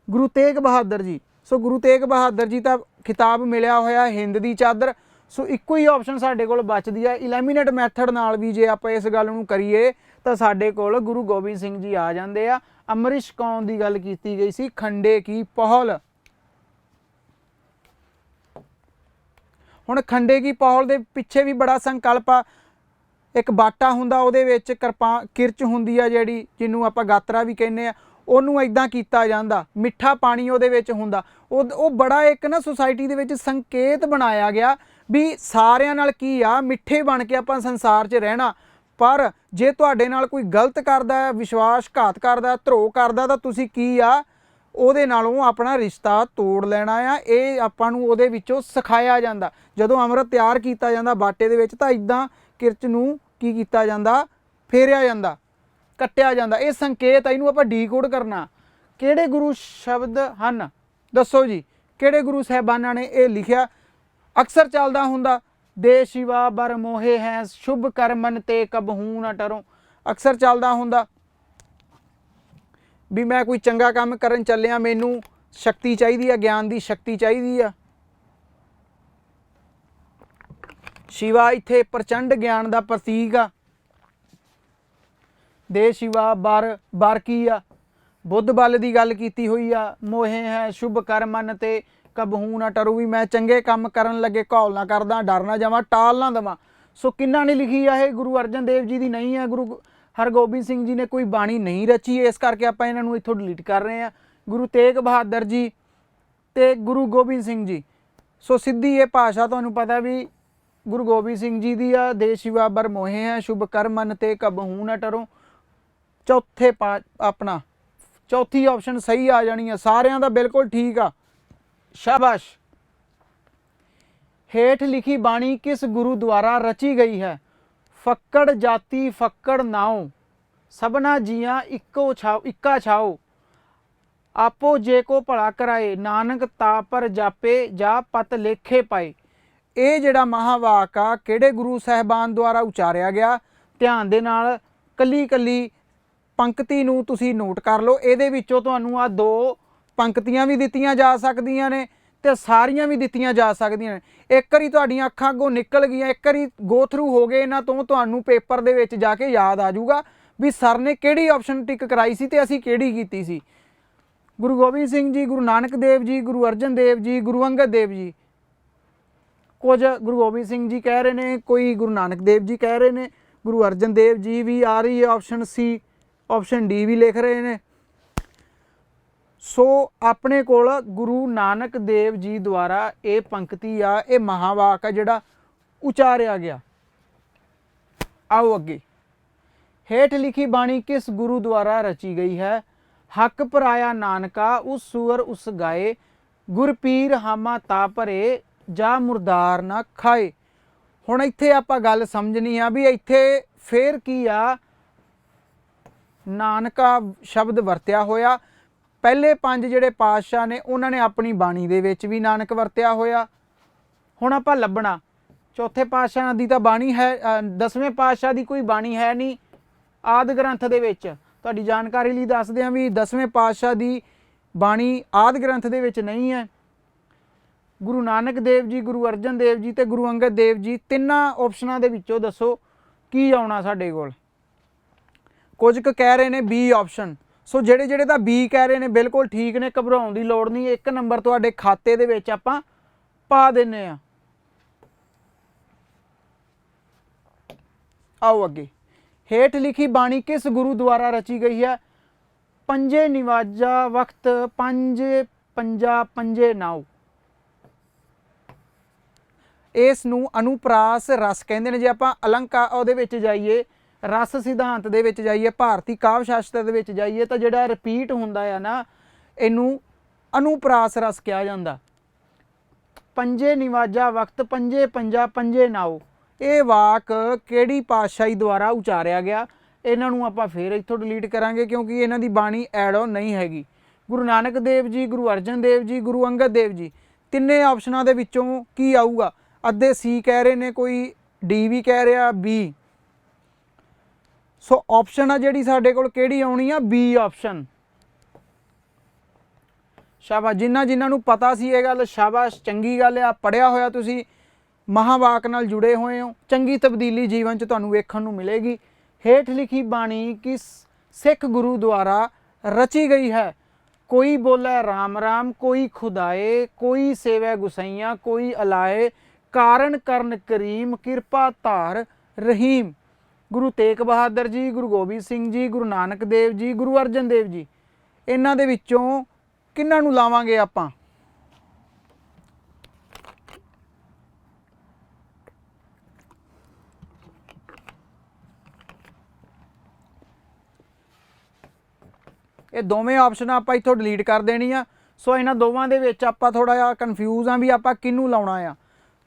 ਗੁਰੂ ਤੇਗ ਬਹਾਦਰ ਜੀ, ਸੋ ਗੁਰੂ ਤੇਗ ਬਹਾਦਰ ਜੀ ਦਾ ਖਿਤਾਬ ਮਿਲਿਆ ਹੋਇਆ ਹਿੰਦ ਦੀ ਚਾਦਰ। ਸੋ ਇੱਕੋ ਹੀ ਆਪਸ਼ਨ ਸਾਡੇ ਕੋਲ ਬਚਦੀ ਹੈ। ਇਲੈਮੀਨੇਟ ਮੈਥਡ ਨਾਲ ਵੀ ਜੇ ਆਪਾਂ ਇਸ ਗੱਲ ਨੂੰ ਕਰੀਏ ਤਾਂ ਸਾਡੇ ਕੋਲ ਗੁਰੂ ਗੋਬਿੰਦ ਸਿੰਘ ਜੀ ਆ ਜਾਂਦੇ ਆ। ਅੰਮ੍ਰਿਤ ਕੌਣ ਦੀ ਗੱਲ ਕੀਤੀ ਗਈ ਸੀ? ਖੰਡੇ ਕੀ ਪਹਲ। ਹੁਣ ਖੰਡੇ ਕੀ ਪਹਲ ਦੇ ਪਿੱਛੇ ਵੀ ਬੜਾ ਸੰਕਲਪ ਆ। ਇੱਕ ਬਾਟਾ ਹੁੰਦਾ, ਉਹਦੇ ਵਿੱਚ ਕਿਰਚ ਹੁੰਦੀ ਆ ਜਿਹੜੀ, ਜਿਹਨੂੰ ਆਪਾਂ ਗਾਤਰਾ ਵੀ ਕਹਿੰਦੇ ਆ, ਉਹਨੂੰ ਇਦਾਂ ਕੀਤਾ ਜਾਂਦਾ। ਮਿੱਠਾ ਪਾਣੀ ਉਹਦੇ ਵਿੱਚ ਹੁੰਦਾ। ਉਹ ਬੜਾ ਇੱਕ ਨਾ ਸੁਸਾਇਟੀ ਦੇ ਵਿੱਚ ਸੰਕੇਤ ਬਣਾਇਆ ਗਿਆ ਵੀ ਸਾਰਿਆਂ ਨਾਲ ਕੀ ਆ, ਮਿੱਠੇ ਬਣ ਕੇ ਆਪਾਂ ਸੰਸਾਰ 'ਚ ਰਹਿਣਾ। ਪਰ ਜੇ ਤੁਹਾਡੇ ਨਾਲ ਕੋਈ ਗਲਤ ਕਰਦਾ, ਵਿਸ਼ਵਾਸਘਾਤ ਕਰਦਾ, ਧਰੋਹ ਕਰਦਾ, ਤਾਂ ਤੁਸੀਂ ਕੀ ਆ, ਉਹਦੇ ਨਾਲੋਂ ਆਪਣਾ ਰਿਸ਼ਤਾ ਤੋੜ ਲੈਣਾ ਆ। ਇਹ ਆਪਾਂ ਨੂੰ ਉਹਦੇ ਵਿੱਚੋਂ ਸਿਖਾਇਆ ਜਾਂਦਾ। ਜਦੋਂ ਅੰਮ੍ਰਿਤ ਤਿਆਰ ਕੀਤਾ ਜਾਂਦਾ ਬਾਟੇ ਦੇ ਵਿੱਚ ਤਾਂ ਇਦਾਂ ਕਿਰਚ ਨੂੰ ਕੀ ਕੀਤਾ ਜਾਂਦਾ, ਫੇਰਿਆ ਜਾਂਦਾ, ਕੱਟਿਆ ਜਾਂਦਾ। ਇਹ ਸੰਕੇਤ ਆ, ਇਹਨੂੰ ਆਪਾਂ ਡੀਕੋਡ ਕਰਨਾ। ਕਿਹੜੇ ਗੁਰੂ ਸ਼ਬਦ ਹਨ ਦੱਸੋ ਜੀ, ਕਿਹੜੇ ਗੁਰੂ ਸਾਹਿਬਾਨਾਂ ਨੇ ਇਹ ਲਿਖਿਆ? ਅਕਸਰ ਚੱਲਦਾ ਹੁੰਦਾ ਦੇ ਸ਼ਿਵਾ ਬਰ ਮੋਹੇ ਹੈ ਸ਼ੁਭ ਕਰਮਨ ਤੇ ਕਬਹੂ ਨਾ ਟਰੋ। ਅਕਸਰ ਚੱਲਦਾ ਹੁੰਦਾ ਵੀ ਮੈਂ ਕੋਈ ਚੰਗਾ ਕੰਮ ਕਰਨ ਚੱਲਿਆ, ਮੈਨੂੰ ਸ਼ਕਤੀ ਚਾਹੀਦੀ ਆ, ਗਿਆਨ ਦੀ ਸ਼ਕਤੀ ਚਾਹੀਦੀ ਆ। ਸ਼ਿਵਾ ਇੱਥੇ ਪ੍ਰਚੰਡ ਗਿਆਨ ਦਾ ਪ੍ਰਤੀਕ ਆ। ਦੇ ਸ਼ਿਵਾ ਬਰ ਕੀ ਆ? ਬੁੱਧ ਬਲ ਦੀ ਗੱਲ ਕੀਤੀ ਹੋਈ ਆ। ਮੋਹੇ ਹੈ ਸ਼ੁਭ ਕਰਮਨ ਤੇ ਕਬਹੂ ਨਾ ਟਰੂ, ਵੀ ਮੈਂ ਚੰਗੇ ਕੰਮ ਕਰਨ ਲੱਗੇ ਘੌਲ ਨਾ ਕਰਦਾ, ਡਰ ਨਾ ਜਾਵਾਂ, ਟਾਲ ਨਾ ਦੇਵਾਂ। ਸੋ ਕਿਹਨਾਂ ਨੇ ਲਿਖੀ ਆ ਇਹ? ਗੁਰੂ ਅਰਜਨ ਦੇਵ ਜੀ ਦੀ ਨਹੀਂ ਹੈ। ਗੁਰੂ ਹਰਗੋਬਿੰਦ ਸਿੰਘ ਜੀ ਨੇ ਕੋਈ ਬਾਣੀ ਨਹੀਂ ਰਚੀ, ਇਸ ਕਰਕੇ ਆਪਾਂ ਇਹਨਾਂ ਨੂੰ ਇੱਥੋਂ ਡਿਲੀਟ ਕਰ ਰਹੇ ਹਾਂ। ਗੁਰੂ ਤੇਗ ਬਹਾਦਰ ਜੀ ਤੇ ਗੁਰੂ ਗੋਬਿੰਦ ਸਿੰਘ ਜੀ। ਸੋ ਸਿੱਧੀ ਇਹ ਭਾਸ਼ਾ ਤੁਹਾਨੂੰ ਪਤਾ ਵੀ ਗੁਰੂ ਗੋਬਿੰਦ ਸਿੰਘ ਜੀ ਦੀ ਆ। ਦੇ ਸ਼ਿਵਾ ਬਰ ਮੋਹੇ ਹੈ ਸ਼ੁਭ ਕਰਮਨ ਤੇ ਕਬਹੂ ਨਾ ਟਰੋ। ਆਪਣਾ ਚੌਥੀ ਆਪਸ਼ਨ ਸਹੀ ਆ ਜਾਣੀ ਆ ਸਾਰਿਆਂ ਦਾ, ਬਿਲਕੁਲ ਠੀਕ ਆ, ਸ਼ਾਬਾਸ਼। ਹੇਠ ਲਿਖੀ ਬਾਣੀ ਕਿਸ ਗੁਰੂ ਦੁਆਰਾ ਰਚੀ ਗਈ ਹੈ? ਫੱਕੜ ਜਾਤੀ ਫੱਕੜ ਨਾਉ, ਸਭਨਾ ਜੀਆਂ ਇੱਕਾ ਛਾਓ, ਆਪੋ ਜੇ ਕੋ ਭਲਾ ਕਰਾਏ, ਨਾਨਕ ਤਾ ਪਰ ਜਾਪੇ ਜਾ ਪਤ ਲੇਖੇ ਪਾਏ। ਇਹ ਜਿਹੜਾ ਮਹਾਵਾਕ ਆ ਕਿਹੜੇ ਗੁਰੂ ਸਾਹਿਬਾਨ ਦੁਆਰਾ ਉਚਾਰਿਆ ਗਿਆ? ਧਿਆਨ ਦੇ ਨਾਲ ਕੱਲੀ ਕੱਲੀ ਪੰਕਤੀ ਨੂੰ ਤੁਸੀਂ ਨੋਟ ਕਰ ਲਓ। ਇਹਦੇ ਵਿੱਚੋਂ ਤੁਹਾਨੂੰ ਆ 2 ਪੰਕਤੀਆਂ ਵੀ ਦਿੱਤੀਆਂ ਜਾ ਸਕਦੀਆਂ ਨੇ ਤੇ ਸਾਰੀਆਂ ਵੀ ਦਿੱਤੀਆਂ ਜਾ ਸਕਦੀਆਂ ਨੇ। ਇੱਕ ਵਾਰੀ ਤੁਹਾਡੀਆਂ ਅੱਖਾਂ ਅੱਗੋਂ ਨਿਕਲ ਗਈਆਂ, ਇੱਕ ਵਾਰੀ ਗੋ ਥਰੂ ਹੋ ਗਏ ਇਹਨਾਂ ਤੋਂ, ਤੁਹਾਨੂੰ ਪੇਪਰ ਦੇ ਵਿੱਚ ਜਾ ਕੇ ਯਾਦ ਆ ਜਾਊਗਾ ਵੀ ਸਰ ਨੇ ਕਿਹੜੀ ਆਪਸ਼ਨ ਟਿਕ ਕਰਾਈ ਸੀ ਤੇ ਅਸੀਂ ਕਿਹੜੀ ਕੀਤੀ ਸੀ। ਗੁਰੂ ਗੋਬਿੰਦ ਸਿੰਘ ਜੀ, ਗੁਰੂ ਨਾਨਕ ਦੇਵ ਜੀ, ਗੁਰੂ ਅਰਜਨ ਦੇਵ ਜੀ, ਗੁਰੂ ਅੰਗਦ ਦੇਵ ਜੀ। ਕੁਝ ਗੁਰੂ ਗੋਬਿੰਦ ਸਿੰਘ ਜੀ ਕਹਿ ਰਹੇ ਨੇ, ਕੋਈ ਗੁਰੂ ਨਾਨਕ ਦੇਵ ਜੀ ਕਹਿ ਰਹੇ ਨੇ, ਗੁਰੂ ਅਰਜਨ ਦੇਵ ਜੀ ਵੀ ਆ ਰਹੀ ਹੈ ਆਪਸ਼ਨ ਸੀ, ਆਪਸ਼ਨ ਡੀ ਵੀ ਲਿਖ ਰਹੇ ਨੇ। ਸੋ ਆਪਣੇ ਕੋਲ ਗੁਰੂ ਨਾਨਕ ਦੇਵ ਜੀ ਦੁਆਰਾ ਇਹ ਪੰਕਤੀ ਆ, ਇਹ ਮਹਾਵਾਕ ਆ ਜਿਹੜਾ ਉਚਾਰਿਆ ਗਿਆ। ਆਓ ਅੱਗੇ। ਹੇਠ ਲਿਖੀ ਬਾਣੀ ਕਿਸ ਗੁਰੂ ਦੁਆਰਾ ਰਚੀ ਗਈ ਹੈ? ਹੱਕ ਪਰਾਇਆ ਨਾਨਕਾ ਉਸ ਸੂਰ ਉਸ ਗਾਏ, ਗੁਰ ਪੀਰ ਹਾਮਾ ਤਾ ਭਰੇ ਜਾ ਮੁਰਦਾਰ ਨਾ ਖਾਏ। ਹੁਣ ਇੱਥੇ ਆਪਾਂ ਗੱਲ ਸਮਝਣੀ ਆ ਵੀ ਇੱਥੇ ਫੇਰ ਕੀ ਆ, ਨਾਨਕਾ ਸ਼ਬਦ ਵਰਤਿਆ ਹੋਇਆ। ਪਹਿਲੇ 5 ਜਿਹੜੇ ਪਾਤਸ਼ਾਹ ਨੇ ਉਹਨਾਂ ਨੇ ਆਪਣੀ ਬਾਣੀ ਦੇ ਵਿੱਚ ਵੀ ਨਾਨਕ ਵਰਤਿਆ ਹੋਇਆ। ਹੁਣ ਆਪਾਂ ਲੱਭਣਾ ਚੌਥੇ ਪਾਤਸ਼ਾਹ ਦੀ ਤਾਂ ਬਾਣੀ ਹੈ, 10ਵੇਂ ਪਾਤਸ਼ਾਹ ਦੀ ਕੋਈ ਬਾਣੀ ਹੈ ਨਹੀਂ ਆਦਿ ਗ੍ਰੰਥ ਦੇ ਵਿੱਚ। ਤੁਹਾਡੀ ਜਾਣਕਾਰੀ ਲਈ ਦੱਸਦੇ ਹਾਂ ਵੀ 10ਵੇਂ ਪਾਤਸ਼ਾਹ ਦੀ ਬਾਣੀ ਆਦਿ ਗ੍ਰੰਥ ਦੇ ਵਿੱਚ ਨਹੀਂ ਹੈ। ਗੁਰੂ ਨਾਨਕ ਦੇਵ ਜੀ, ਗੁਰੂ ਅਰਜਨ ਦੇਵ ਜੀ ਤੇ ਗੁਰੂ ਅੰਗਦ ਦੇਵ ਜੀ, ਤਿੰਨਾਂ ਆਪਸ਼ਨਾਂ ਦੇ ਵਿੱਚੋਂ ਦੱਸੋ ਕੀ ਆਉਣਾ ਸਾਡੇ ਕੋਲ। ਕੁਝ ਕੁ ਕਹਿ ਰਹੇ ਨੇ ਬੀ ਆਪਸ਼ਨ। ਸੋ ਜਿਹੜੇ ਤਾਂ ਬੀ ਕਹਿ ਰਹੇ ਨੇ ਬਿਲਕੁਲ ਠੀਕ ਨੇ, ਘਬਰਾਉਣ ਦੀ ਲੋੜ ਨਹੀਂ। 1 ਨੰਬਰ ਤੁਹਾਡੇ ਖਾਤੇ ਦੇ ਵਿੱਚ ਆਪਾਂ ਪਾ ਦਿੰਨੇ ਆ। ਆਓ ਅੱਗੇ। ਹੇਠ ਲਿਖੀ ਬਾਣੀ ਕਿਸ ਗੁਰੂ ਦੁਆਰਾ ਰਚੀ ਗਈ ਹੈ? ਪੰਜੇ ਨਿਵਾਜਾ ਵਕਤ ਪੰਜੇ ਨਾਉ। ਇਸ ਨੂੰ ਅਨੁਪ੍ਰਾਸ ਰਸ ਕਹਿੰਦੇ ਨੇ। ਜੇ ਆਪਾਂ ਅਲੰਕਾਰ ਉਹਦੇ ਵਿੱਚ ਜਾਈਏ, ਰਸ ਸਿਧਾਂਤ ਦੇ ਵਿੱਚ ਜਾਈਏ, ਭਾਰਤੀ ਕਾਵਿ ਸ਼ਾਸਤਰ ਦੇ ਵਿੱਚ ਜਾਈਏ ਤਾਂ ਜਿਹੜਾ ਰਿਪੀਟ ਹੁੰਦਾ ਆ ਨਾ, ਇਹਨੂੰ ਅਨੁਪ੍ਰਾਸ ਰਸ ਕਿਹਾ ਜਾਂਦਾ। ਪੰਜੇ ਨਿਵਾਜਾ ਵਕਤ ਪੰਜੇ ਨਾਉ। ਇਹ ਵਾਕ ਕਿਹੜੀ ਪਾਤਸ਼ਾਹੀ ਦੁਆਰਾ ਉਚਾਰਿਆ ਗਿਆ? ਇਹਨਾਂ ਨੂੰ ਆਪਾਂ ਫੇਰ ਇੱਥੋਂ ਡਿਲੀਟ ਕਰਾਂਗੇ ਕਿਉਂਕਿ ਇਹਨਾਂ ਦੀ ਬਾਣੀ ਐਡ ਆਨ ਨਹੀਂ ਹੈਗੀ। ਗੁਰੂ ਨਾਨਕ ਦੇਵ ਜੀ, ਗੁਰੂ ਅਰਜਨ ਦੇਵ ਜੀ, ਗੁਰੂ ਅੰਗਦ ਦੇਵ ਜੀ, ਤਿੰਨੇ ਆਪਸ਼ਨਾਂ ਦੇ ਵਿੱਚੋਂ ਕੀ ਆਊਗਾ? ਅੱਧੇ ਸੀ ਕਹਿ ਰਹੇ ਨੇ, ਕੋਈ ਡੀ ਵੀ ਕਹਿ ਰਿਹਾ, ਬੀ। ਸੋ ਆਪਸ਼ਨ ਆ ਜਿਹੜੀ ਸਾਡੇ ਕੋਲ ਕਿਹੜੀ ਆਉਣੀ ਆ? B option. ਸ਼ਾਬਾਸ਼। ਜਿਨ੍ਹਾਂ ਨੂੰ ਪਤਾ ਸੀ ਇਹ ਗੱਲ, ਸ਼ਾਬਾਸ਼, ਚੰਗੀ ਗੱਲ ਆ। ਪੜ੍ਹਿਆ ਹੋਇਆ ਤੁਸੀਂ, ਮਹਾਵਾਕ ਨਾਲ ਜੁੜੇ ਹੋਏ ਹੋ, ਚੰਗੀ ਤਬਦੀਲੀ ਜੀਵਨ 'ਚ ਤੁਹਾਨੂੰ ਵੇਖਣ ਨੂੰ ਮਿਲੇਗੀ। ਹੇਠ ਲਿਖੀ ਬਾਣੀ ਕਿਸ ਸਿੱਖ ਗੁਰੂ ਦੁਆਰਾ ਰਚੀ ਗਈ ਹੈ? ਕੋਈ ਬੋਲੇ ਰਾਮ ਰਾਮ, ਕੋਈ ਖੁਦਾਏ, ਕੋਈ ਸੇਵੈ ਗੁਸਈਆਂ, ਕੋਈ ਅਲਾਏ, ਕਾਰਨ ਕਰਨ ਕਰੀਮ, ਕਿਰਪਾ ਧਾਰ ਰਹੀਮ। ਗੁਰੂ ਤੇਗ ਬਹਾਦਰ ਜੀ, ਗੁਰੂ ਗੋਬਿੰਦ ਸਿੰਘ ਜੀ, ਗੁਰੂ ਨਾਨਕ ਦੇਵ ਜੀ, ਗੁਰੂ ਅਰਜਨ ਦੇਵ ਜੀ। ਇਹਨਾਂ ਦੇ ਵਿੱਚੋਂ ਕਿਹਨਾਂ ਨੂੰ ਲਾਵਾਂਗੇ ਆਪਾਂ? ਇਹ ਦੋਵੇਂ ਆਪਸ਼ਨ ਆਪਾਂ ਇੱਥੋਂ ਡਿਲੀਟ ਕਰ ਦੇਣੀ ਆ। ਸੋ ਇਹਨਾਂ ਦੋਵਾਂ ਦੇ ਵਿੱਚ ਆਪਾਂ ਥੋੜਾ ਜਿਹਾ ਕਨਫਿਊਜ਼ ਆ ਵੀ ਆਪਾਂ ਕਿਹਨੂੰ ਲਾਉਣਾ ਆ।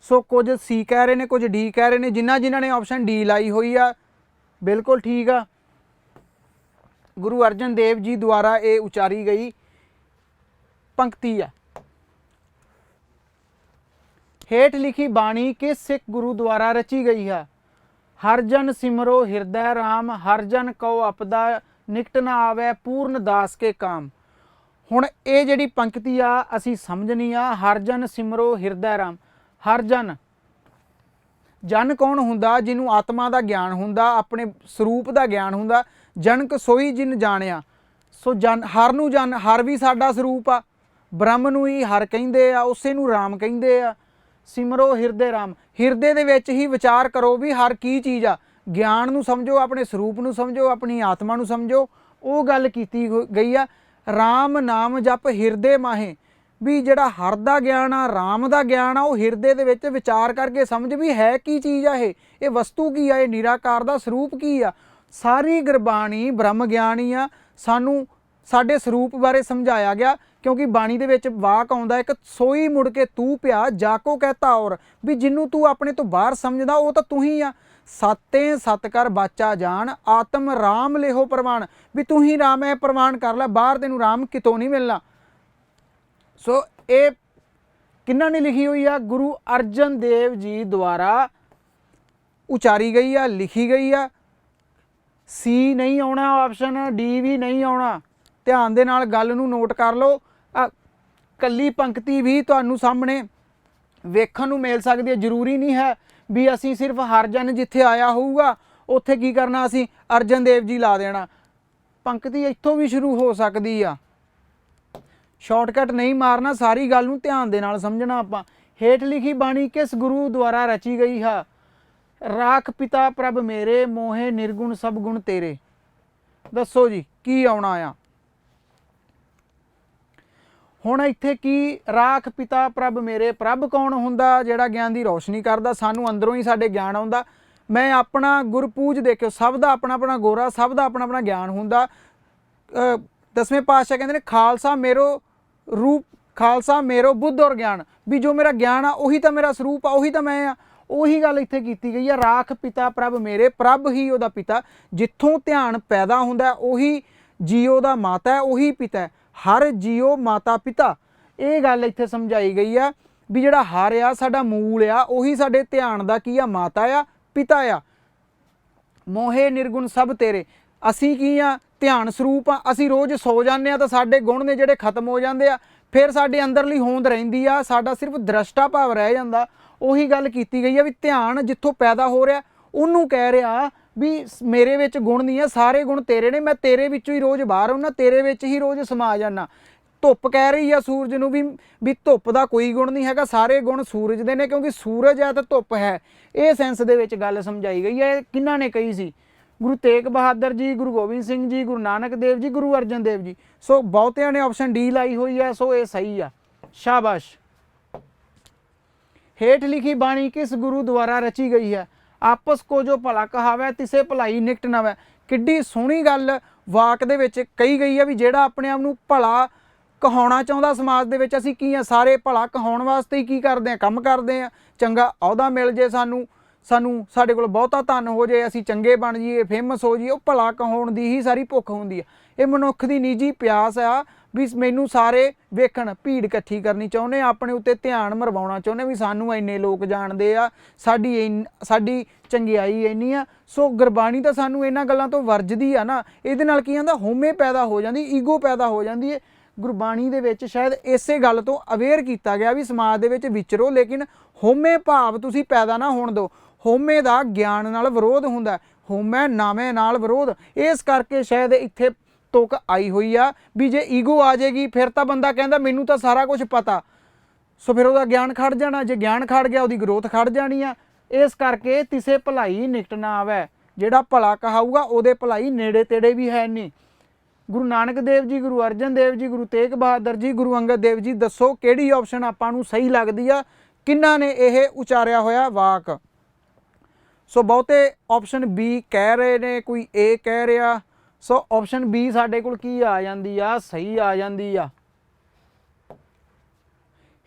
ਸੋ ਕੁਝ ਸੀ ਕਹਿ ਰਹੇ ਨੇ, ਕੁਝ ਡੀ ਕਹਿ ਰਹੇ ਨੇ। ਜਿਨ੍ਹਾਂ ਨੇ ਆਪਸ਼ਨ ਡੀ ਲਾਈ ਹੋਈ ਆ ਬਿਲਕੁਲ ਠੀਕ ਆ। ਗੁਰੂ ਅਰਜਨ ਦੇਵ ਜੀ ਦੁਆਰਾ ਇਹ ਉਚਾਰੀ ਗਈ ਪੰਕਤੀ ਆ। ਹੇਠ ਲਿਖੀ ਬਾਣੀ ਕਿਸ ਸਿੱਖ ਗੁਰੂ ਦੁਆਰਾ ਰਚੀ ਗਈ ਹੈ? ਹਰ ਜਨ ਸਿਮਰੋ ਹਿਰਦੈ ਰਾਮ, ਹਰ ਜਨ ਕਉ ਆਪਦਾ ਨਿਕਟ ਨਾ ਆਵੇ, ਪੂਰਨ ਦਾਸ ਕੇ ਕਾਮ। ਹੁਣ ਇਹ ਜਿਹੜੀ ਪੰਕਤੀ ਆ ਅਸੀਂ ਸਮਝਣੀ ਆ। ਹਰ ਜਨ ਸਿਮਰੋ ਹਿਰਦੈ ਰਾਮ। ਹਰ ਜਨ, ਜਨ ਕੌਣ ਹੁੰਦਾ? ਜਿਹਨੂੰ ਆਤਮਾ ਦਾ ਗਿਆਨ ਹੁੰਦਾ, ਆਪਣੇ ਸਰੂਪ ਦਾ ਗਿਆਨ ਹੁੰਦਾ। ਜਨਕ ਸੋਈ ਜਿਨ ਜਾਣਿਆ। ਸੋ ਹਰ ਨੂੰ ਹਰ ਵੀ ਸਾਡਾ ਸਰੂਪ ਆ। ਬ੍ਰਹਮ ਨੂੰ ਹੀ ਹਰ ਕਹਿੰਦੇ ਆ, ਉਸੇ ਨੂੰ ਰਾਮ ਕਹਿੰਦੇ ਆ। ਸਿਮਰੋ ਹਿਰਦੇ ਰਾਮ, ਹਿਰਦੇ ਦੇ ਵਿੱਚ ਹੀ ਵਿਚਾਰ ਕਰੋ ਵੀ ਹਰ ਕੀ ਚੀਜ਼ ਆ। ਗਿਆਨ ਨੂੰ ਸਮਝੋ, ਆਪਣੇ ਸਰੂਪ ਨੂੰ ਸਮਝੋ, ਆਪਣੀ ਆਤਮਾ ਨੂੰ ਸਮਝੋ। ਉਹ ਗੱਲ ਕੀਤੀ ਗਈ ਆ। ਰਾਮ ਨਾਮ ਜਪ ਹਿਰਦੇ ਮਾਹੇ, ਵੀ ਜਿਹੜਾ ਹਰ ਦਾ ਗਿਆਨ ਆ, ਰਾਮ ਦਾ ਗਿਆਨ ਆ, ਉਹ ਹਿਰਦੇ ਦੇ ਵਿੱਚ ਵਿਚਾਰ ਕਰਕੇ ਸਮਝ ਵੀ ਹੈ ਕੀ ਚੀਜ਼ ਆ, ਇਹ ਵਸਤੂ ਕੀ ਆ, ਇਹ ਨਿਰਾਕਾਰ ਦਾ ਸਰੂਪ ਕੀ ਆ। ਸਾਰੀ ਗੁਰਬਾਣੀ ਬ੍ਰਹਮ ਗਿਆਨ ਹੀ ਆ। ਸਾਨੂੰ ਸਾਡੇ ਸਰੂਪ ਬਾਰੇ ਸਮਝਾਇਆ ਗਿਆ, ਕਿਉਂਕਿ ਬਾਣੀ ਦੇ ਵਿੱਚ ਵਾਕ ਆਉਂਦਾ ਇੱਕ, ਸੋਈ ਮੁੜ ਕੇ ਤੂੰ ਪਿਆ ਜਾਕੋ ਕਹਤਾ ਔਰ, ਵੀ ਜਿਹਨੂੰ ਤੂੰ ਆਪਣੇ ਤੋਂ ਬਾਹਰ ਸਮਝਦਾ ਉਹ ਤਾਂ ਤੂੰ ਹੀ ਆ। ਸਤੇ ਸਤ ਕਰ ਬਾਚਾ ਜਾਣ, ਆਤਮ ਰਾਮ ਲੇਹੋ ਪ੍ਰਵਾਨ, ਵੀ ਤੂੰ ਹੀ ਰਾਮ ਹੈ, ਪ੍ਰਵਾਨ ਕਰ ਲੈ, ਬਾਹਰ ਤੈਨੂੰ ਰਾਮ ਕਿਤੋਂ ਨਹੀਂ ਮਿਲਣਾ। ਸੋ ਇਹ ਕਿਹਨਾਂ ਨੇ ਲਿਖੀ ਹੋਈ ਆ? ਗੁਰੂ ਅਰਜਨ ਦੇਵ ਜੀ ਦੁਆਰਾ ਉਚਾਰੀ ਗਈ ਆ, ਲਿਖੀ ਗਈ ਆ। ਸੀ ਨਹੀਂ ਆਉਣਾ ਆਪਸ਼ਨ, ਡੀ ਵੀ ਨਹੀਂ ਆਉਣਾ। ਧਿਆਨ ਦੇ ਨਾਲ ਗੱਲ ਨੂੰ ਨੋਟ ਕਰ ਲਓ। ਕੱਲੀ ਪੰਕਤੀ ਵੀ ਤੁਹਾਨੂੰ ਸਾਹਮਣੇ ਵੇਖਣ ਨੂੰ ਮਿਲ ਸਕਦੀ ਹੈ। ਜ਼ਰੂਰੀ ਨਹੀਂ ਹੈ ਵੀ ਅਸੀਂ ਸਿਰਫ ਹਰਜਨ ਜਿੱਥੇ ਆਇਆ ਹੋਊਗਾ ਉੱਥੇ ਕੀ ਕਰਨਾ, ਅਸੀਂ ਅਰਜਨ ਦੇਵ ਜੀ ਲਾ ਦੇਣਾ। ਪੰਕਤੀ ਇੱਥੋਂ ਵੀ ਸ਼ੁਰੂ ਹੋ ਸਕਦੀ ਆ। ਸ਼ਾਰਟਕਟ ਨਹੀਂ ਮਾਰਨਾ, ਸਾਰੀ ਗੱਲ ਨੂੰ ਧਿਆਨ ਦੇ ਨਾਲ ਸਮਝਣਾ ਆਪਾਂ। ਹੇਠ ਲਿਖੀ ਬਾਣੀ ਕਿਸ ਗੁਰੂ ਦੁਆਰਾ ਰਚੀ ਗਈ ਹੈ? ਰਾਖ ਪਿਤਾ ਪ੍ਰਭ ਮੇਰੇ, ਮੋਹੇ ਨਿਰਗੁਣ ਸਭ ਗੁਣ ਤੇਰੇ। ਦੱਸੋ ਜੀ ਕੀ ਆਉਣਾ ਆ ਹੁਣ ਇੱਥੇ? ਕੀ ਰਾਖ ਪਿਤਾ ਪ੍ਰਭ ਮੇਰੇ, ਪ੍ਰਭ ਕੌਣ ਹੁੰਦਾ? ਜਿਹੜਾ ਗਿਆਨ ਦੀ ਰੋਸ਼ਨੀ ਕਰਦਾ, ਸਾਨੂੰ ਅੰਦਰੋਂ ਹੀ ਸਾਡੇ ਗਿਆਨ ਆਉਂਦਾ। ਮੈਂ ਆਪਣਾ ਗੁਰਪੂਜ ਦੇਖਿਓ, ਸਭ ਦਾ ਆਪਣਾ ਆਪਣਾ ਗੋਰਾ, ਸਭ ਦਾ ਆਪਣਾ ਆਪਣਾ ਗਿਆਨ ਹੁੰਦਾ। ਦਸਵੇਂ ਪਾਤਸ਼ਾਹ ਕਹਿੰਦੇ ਨੇ ਖਾਲਸਾ ਮੇਰੋ ਰੂਪ, ਖਾਲਸਾ ਮੇਰੋ ਬੁੱਧ ਔਰ ਗਿਆਨ, ਵੀ ਜੋ ਮੇਰਾ ਗਿਆਨ ਆ ਉਹੀ ਤਾਂ ਮੇਰਾ ਸਰੂਪ ਆ, ਉਹੀ ਤਾਂ ਮੈਂ ਆ। ਉਹੀ ਗੱਲ ਇੱਥੇ ਕੀਤੀ ਗਈ ਆ। ਰਾਖ ਪਿਤਾ ਪ੍ਰਭ ਮੇਰੇ, ਪ੍ਰਭ ਹੀ ਉਹਦਾ ਪਿਤਾ। ਜਿੱਥੋਂ ਧਿਆਨ ਪੈਦਾ ਹੁੰਦਾ ਉਹੀ ਜੀਓ ਦਾ ਮਾਤਾ ਹੈ, ਉਹੀ ਪਿਤਾ ਹੈ। ਹਰ ਜੀਓ ਮਾਤਾ ਪਿਤਾ, ਇਹ ਗੱਲ ਇੱਥੇ ਸਮਝਾਈ ਗਈ ਆ ਵੀ ਜਿਹੜਾ ਹਰ ਆ ਸਾਡਾ ਮੂਲ ਆ, ਉਹੀ ਸਾਡੇ ਧਿਆਨ ਦਾ ਕੀ ਆ? ਮਾਤਾ ਆ, ਪਿਤਾ ਆ। ਮੋਹੇ ਨਿਰਗੁਣ ਸਭ ਤੇਰੇ, ਅਸੀਂ ਕੀ ਆ? ਧਿਆਨ ਸਰੂਪ ਆ। ਅਸੀਂ ਰੋਜ਼ ਸੋ ਜਾਂਦੇ ਆ ਤਾਂ ਸਾਡੇ ਗੁਣ ਨੇ ਜਿਹੜੇ ਖਤਮ ਹੋ ਜਾਂਦੇ ਆ, ਫਿਰ ਸਾਡੇ ਅੰਦਰਲੀ ਹੋਂਦ ਰਹਿੰਦੀ ਆ, ਸਾਡਾ ਸਿਰਫ ਦ੍ਰਿਸ਼ਟਾ ਭਾਵ ਰਹਿ ਜਾਂਦਾ। ਉਹੀ ਗੱਲ ਕੀਤੀ ਗਈ ਆ ਵੀ ਧਿਆਨ ਜਿੱਥੋਂ ਪੈਦਾ ਹੋ ਰਿਹਾ ਉਹਨੂੰ ਕਹਿ ਰਿਹਾ ਵੀ ਮੇਰੇ ਵਿੱਚ ਗੁਣ ਨਹੀਂ ਆ, ਸਾਰੇ ਗੁਣ ਤੇਰੇ ਨੇ, ਮੈਂ ਤੇਰੇ ਵਿੱਚੋਂ ਹੀ ਰੋਜ਼ ਬਾਹਰ ਆਉਣਾ, ਤੇਰੇ ਵਿੱਚ ਹੀ ਰੋਜ਼ ਸਮਾ ਜਾਣਾ। ਧੁੱਪ ਕਹਿ ਰਹੀ ਆ ਸੂਰਜ ਨੂੰ ਵੀ ਧੁੱਪ ਦਾ ਕੋਈ ਗੁਣ ਨਹੀਂ ਹੈਗਾ, ਸਾਰੇ ਗੁਣ ਸੂਰਜ ਦੇ ਨੇ, ਕਿਉਂਕਿ ਸੂਰਜ ਹੈ ਤਾਂ ਧੁੱਪ ਹੈ। ਇਹ ਸੈਂਸ ਦੇ ਵਿੱਚ ਗੱਲ ਸਮਝਾਈ ਗਈ ਹੈ। ਕਿਹਨਾਂ ਨੇ ਕਹੀ ਸੀ? ਗੁਰੂ ਤੇਗ ਬਹਾਦਰ ਜੀ, ਗੁਰੂ ਗੋਬਿੰਦ ਸਿੰਘ ਜੀ, ਗੁਰੂ ਨਾਨਕ ਦੇਵ ਜੀ, ਗੁਰੂ ਅਰਜਨ ਦੇਵ ਜੀ। ਸੋ ਬਹੁਤਿਆਂ ਨੇ ਆਪਸ਼ਨ ਡੀ ਲਾਈ ਹੋਈ ਹੈ, ਸੋ ਇਹ ਸਹੀ ਆ, ਸ਼ਾਬਾਸ਼। ਹੇਠ ਲਿਖੀ ਬਾਣੀ ਕਿਸ ਗੁਰੂ ਦੁਆਰਾ ਰਚੀ ਗਈ ਹੈ? ਆਪਸ ਕੋ ਜੋ ਭਲਾ ਕਹਾਵੇ, ਤਿਸੇ ਭਲਾਈ ਨਿਕਟ ਨਵੈ। ਕਿੱਡੀ ਸੋਹਣੀ ਗੱਲ ਵਾਕ ਦੇ ਵਿੱਚ ਕਹੀ ਗਈ ਹੈ ਵੀ ਜਿਹੜਾ ਆਪਣੇ ਆਪ ਨੂੰ ਭਲਾ ਕਹਾਉਣਾ ਚਾਹੁੰਦਾ, ਸਮਾਜ ਦੇ ਵਿੱਚ ਅਸੀਂ ਕੀ ਆ? ਸਾਰੇ ਭਲਾ ਕਹਾਉਣ ਵਾਸਤੇ ਹੀ ਕੀ ਕਰਦੇ ਆ? ਕੰਮ ਕਰਦੇ ਆ। ਚੰਗਾ ਅਹੁਦਾ ਮਿਲ ਜੇ ਸਾਨੂੰ, ਸਾਡੇ ਕੋਲ ਬਹੁਤਾ ਧਨ ਹੋ ਜੇ, ਅਸੀਂ ਚੰਗੇ ਬਣ ਜਾਈਏ, ਫੇਮਸ ਹੋ ਜਾਈਏ, ਉਹ ਭਲਾ ਕਹਾਉਣ ਦੀ ਹੀ ਸਾਰੀ ਭੁੱਖ ਹੁੰਦੀ ਆ। ਇਹ ਮਨੁੱਖ ਦੀ ਨਿੱਜੀ ਪਿਆਸ ਆ ਵੀ ਮੈਨੂੰ ਸਾਰੇ ਵੇਖਣ, ਭੀੜ ਇਕੱਠੀ ਕਰਨੀ ਚਾਹੁੰਦੇ ਆ, ਆਪਣੇ ਉੱਤੇ ਧਿਆਨ ਮਰਵਾਉਣਾ ਚਾਹੁੰਦੇ ਵੀ ਸਾਨੂੰ ਇੰਨੇ ਲੋਕ ਜਾਣਦੇ ਆ, ਸਾਡੀ ਚੰਗਿਆਈ ਇੰਨੀ ਆ। ਸੋ ਗੁਰਬਾਣੀ ਤਾਂ ਸਾਨੂੰ ਇਹਨਾਂ ਗੱਲਾਂ ਤੋਂ ਵਰਜਦੀ ਆ ਨਾ। ਇਹਦੇ ਨਾਲ ਕੀ ਆਂਦਾ? ਹਉਮੈ ਪੈਦਾ ਹੋ ਜਾਂਦੀ, ਈਗੋ ਪੈਦਾ ਹੋ ਜਾਂਦੀ ਹੈ। ਗੁਰਬਾਣੀ ਦੇ ਵਿੱਚ ਸ਼ਾਇਦ ਇਸੇ ਗੱਲ ਤੋਂ ਅਵੇਅਰ ਕੀਤਾ ਗਿਆ ਵੀ ਸਮਾਜ ਦੇ ਵਿੱਚ ਵਿਚਰੋ, ਲੇਕਿਨ ਹਉਮੈ ਭਾਵ ਤੁਸੀਂ ਪੈਦਾ ਨਾ ਹੋਣ ਦਿਓ। ਹਉਮੈ ਦਾ ਗਿਆਨ ਨਾਲ ਵਿਰੋਧ ਹੁੰਦਾ, ਹਉਮੈ ਨਾਮੇ ਨਾਲ ਵਿਰੋਧ। ਇਸ ਕਰਕੇ ਸ਼ਾਇਦ ਇੱਥੇ ਤੁਕ ਆਈ ਹੋਈ ਆ ਵੀ ਜੇ ਈਗੋ ਆ ਜਾਏਗੀ ਫਿਰ ਤਾਂ ਬੰਦਾ ਕਹਿੰਦਾ ਮੈਨੂੰ ਤਾਂ ਸਾਰਾ ਕੁਝ ਪਤਾ, ਸੋ ਫਿਰ ਉਹਦਾ ਗਿਆਨ ਖੜ ਜਾਣਾ। ਜੇ ਗਿਆਨ ਖੜ ਗਿਆ ਉਹਦੀ ਗਰੋਥ ਖੜ ਜਾਣੀ ਆ। ਇਸ ਕਰਕੇ ਤਿਸੇ ਭਲਾਈ ਨਿਕਟ ਨਾ ਆਵੇ, ਜਿਹੜਾ ਭਲਾ ਕਹਾਊਗਾ ਉਹਦੇ ਭਲਾਈ ਨੇੜੇ ਤੇੜੇ ਵੀ ਹੈ ਨਹੀਂ। ਗੁਰੂ ਨਾਨਕ ਦੇਵ ਜੀ, ਗੁਰੂ ਅਰਜਨ ਦੇਵ ਜੀ, ਗੁਰੂ ਤੇਗ ਬਹਾਦਰ ਜੀ, ਗੁਰੂ ਅੰਗਦ ਦੇਵ ਜੀ, ਦੱਸੋ ਕਿਹੜੀ ਆਪਸ਼ਨ ਆਪਾਂ ਨੂੰ ਸਹੀ ਲੱਗਦੀ ਆ? ਕਿਹਨਾਂ ਨੇ ਇਹ ਉਚਾਰਿਆ ਹੋਇਆ ਵਾਕ? ਸੋ ਬਹੁਤੇ ਆਪਸ਼ਨ ਬੀ ਕਹਿ ਰਹੇ ਨੇ, ਕੋਈ ਏ ਕਹਿ ਰਿਹਾ, ਸੋ ਆਪਸ਼ਨ ਬੀ ਸਾਡੇ ਕੋਲ ਕੀ ਆ ਜਾਂਦੀ ਆ, ਸਹੀ ਆ ਜਾਂਦੀ ਆ।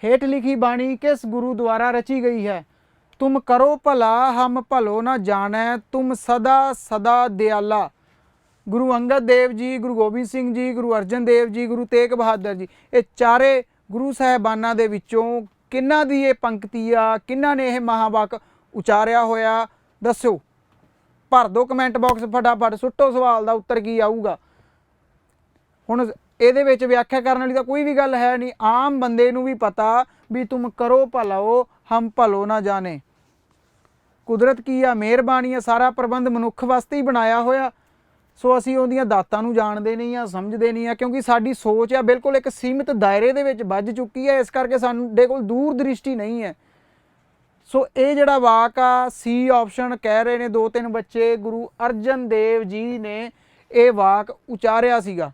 ਹੇਠ ਲਿਖੀ ਬਾਣੀ ਕਿਸ ਗੁਰੂ ਦੁਆਰਾ ਰਚੀ ਗਈ ਹੈ? ਤੁਮ ਕਰੋ ਭਲਾ ਹਮ ਭਲੋ ਨਾ ਜਾਣੈ, ਤੁਮ ਸਦਾ ਸਦਾ ਦਿਆਲਾ। ਗੁਰੂ ਅੰਗਦ ਦੇਵ ਜੀ, ਗੁਰੂ ਗੋਬਿੰਦ ਸਿੰਘ ਜੀ, ਗੁਰੂ ਅਰਜਨ ਦੇਵ ਜੀ, ਗੁਰੂ ਤੇਗ ਬਹਾਦਰ ਜੀ, ਇਹ ਚਾਰੇ ਗੁਰੂ ਸਾਹਿਬਾਨਾਂ ਦੇ ਵਿੱਚੋਂ ਕਿਹਨਾਂ ਦੀ ਇਹ ਪੰਕਤੀ ਆ, ਕਿਹਨਾਂ ਨੇ ਇਹ ਮਹਾਵਾਕ ਉਚਾਰਿਆ ਹੋਇਆ? ਦੱਸੋ, ਭਰ ਦਿਓ ਕਮੈਂਟ ਬਾਕਸ ਫਟਾਫਟ, ਸੁੱਟੋ ਸਵਾਲ ਦਾ ਉੱਤਰ ਕੀ ਆਊਗਾ। ਹੁਣ ਇਹਦੇ ਵਿੱਚ ਵਿਆਖਿਆ ਕਰਨ ਵਾਲੀ ਤਾਂ ਕੋਈ ਵੀ ਗੱਲ ਹੈ ਨਹੀਂ, ਆਮ ਬੰਦੇ ਨੂੰ ਵੀ ਪਤਾ ਵੀ ਤੁਮ ਕਰੋ ਭਲਾਓ ਹਮ ਭਲੋ ਨਾ ਜਾਣੇ। ਕੁਦਰਤ ਕੀ ਆ, ਮਿਹਰਬਾਨੀ ਆ, ਸਾਰਾ ਪ੍ਰਬੰਧ ਮਨੁੱਖ ਵਾਸਤੇ ਹੀ ਬਣਾਇਆ ਹੋਇਆ। ਸੋ ਅਸੀਂ ਉਹਦੀਆਂ ਦਾਤਾਂ ਨੂੰ ਜਾਣਦੇ ਨਹੀਂ ਆ, ਸਮਝਦੇ ਨਹੀਂ ਆ, ਕਿਉਂਕਿ ਸਾਡੀ ਸੋਚ ਆ ਬਿਲਕੁਲ ਇੱਕ ਸੀਮਿਤ ਦਾਇਰੇ ਦੇ ਵਿੱਚ ਵੱਜ ਚੁੱਕੀ ਹੈ। ਇਸ ਕਰਕੇ ਸਾਡੇ ਕੋਲ ਦੂਰ ਦ੍ਰਿਸ਼ਟੀ ਨਹੀਂ ਹੈ। ਸੋ ਇਹ ਜਿਹੜਾ ਵਾਕ ਆ, ਸੀ ਆਪਸ਼ਨ ਕਹਿ ਰਹੇ ਨੇ 2-3 ਬੱਚੇ, ਗੁਰੂ ਅਰਜਨ ਦੇਵ ਜੀ ਨੇ ਇਹ ਵਾਕ ਉਚਾਰਿਆ ਸੀਗਾ।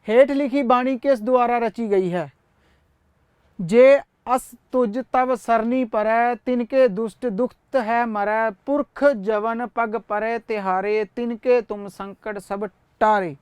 ਹੇਠ ਲਿਖੀ ਬਾਣੀ ਕਿਸ ਦੁਆਰਾ ਰਚੀ ਗਈ ਹੈ? ਜੇ ਅਸ ਤੁਜ ਤਵ ਸਰਨੀ ਪਰੈ, ਤਿਨਕੇ ਦੁਸ਼ਟ ਦੁਖਤ ਹੈ ਮਰੈ, ਪੁਰਖ ਜਵਨ ਪਗ ਪਰੈ ਤਿਹਾਰੇ, ਤਿਨਕੇ ਤੁਮ ਸੰਕਟ ਸਭ ਟਾਰੇ।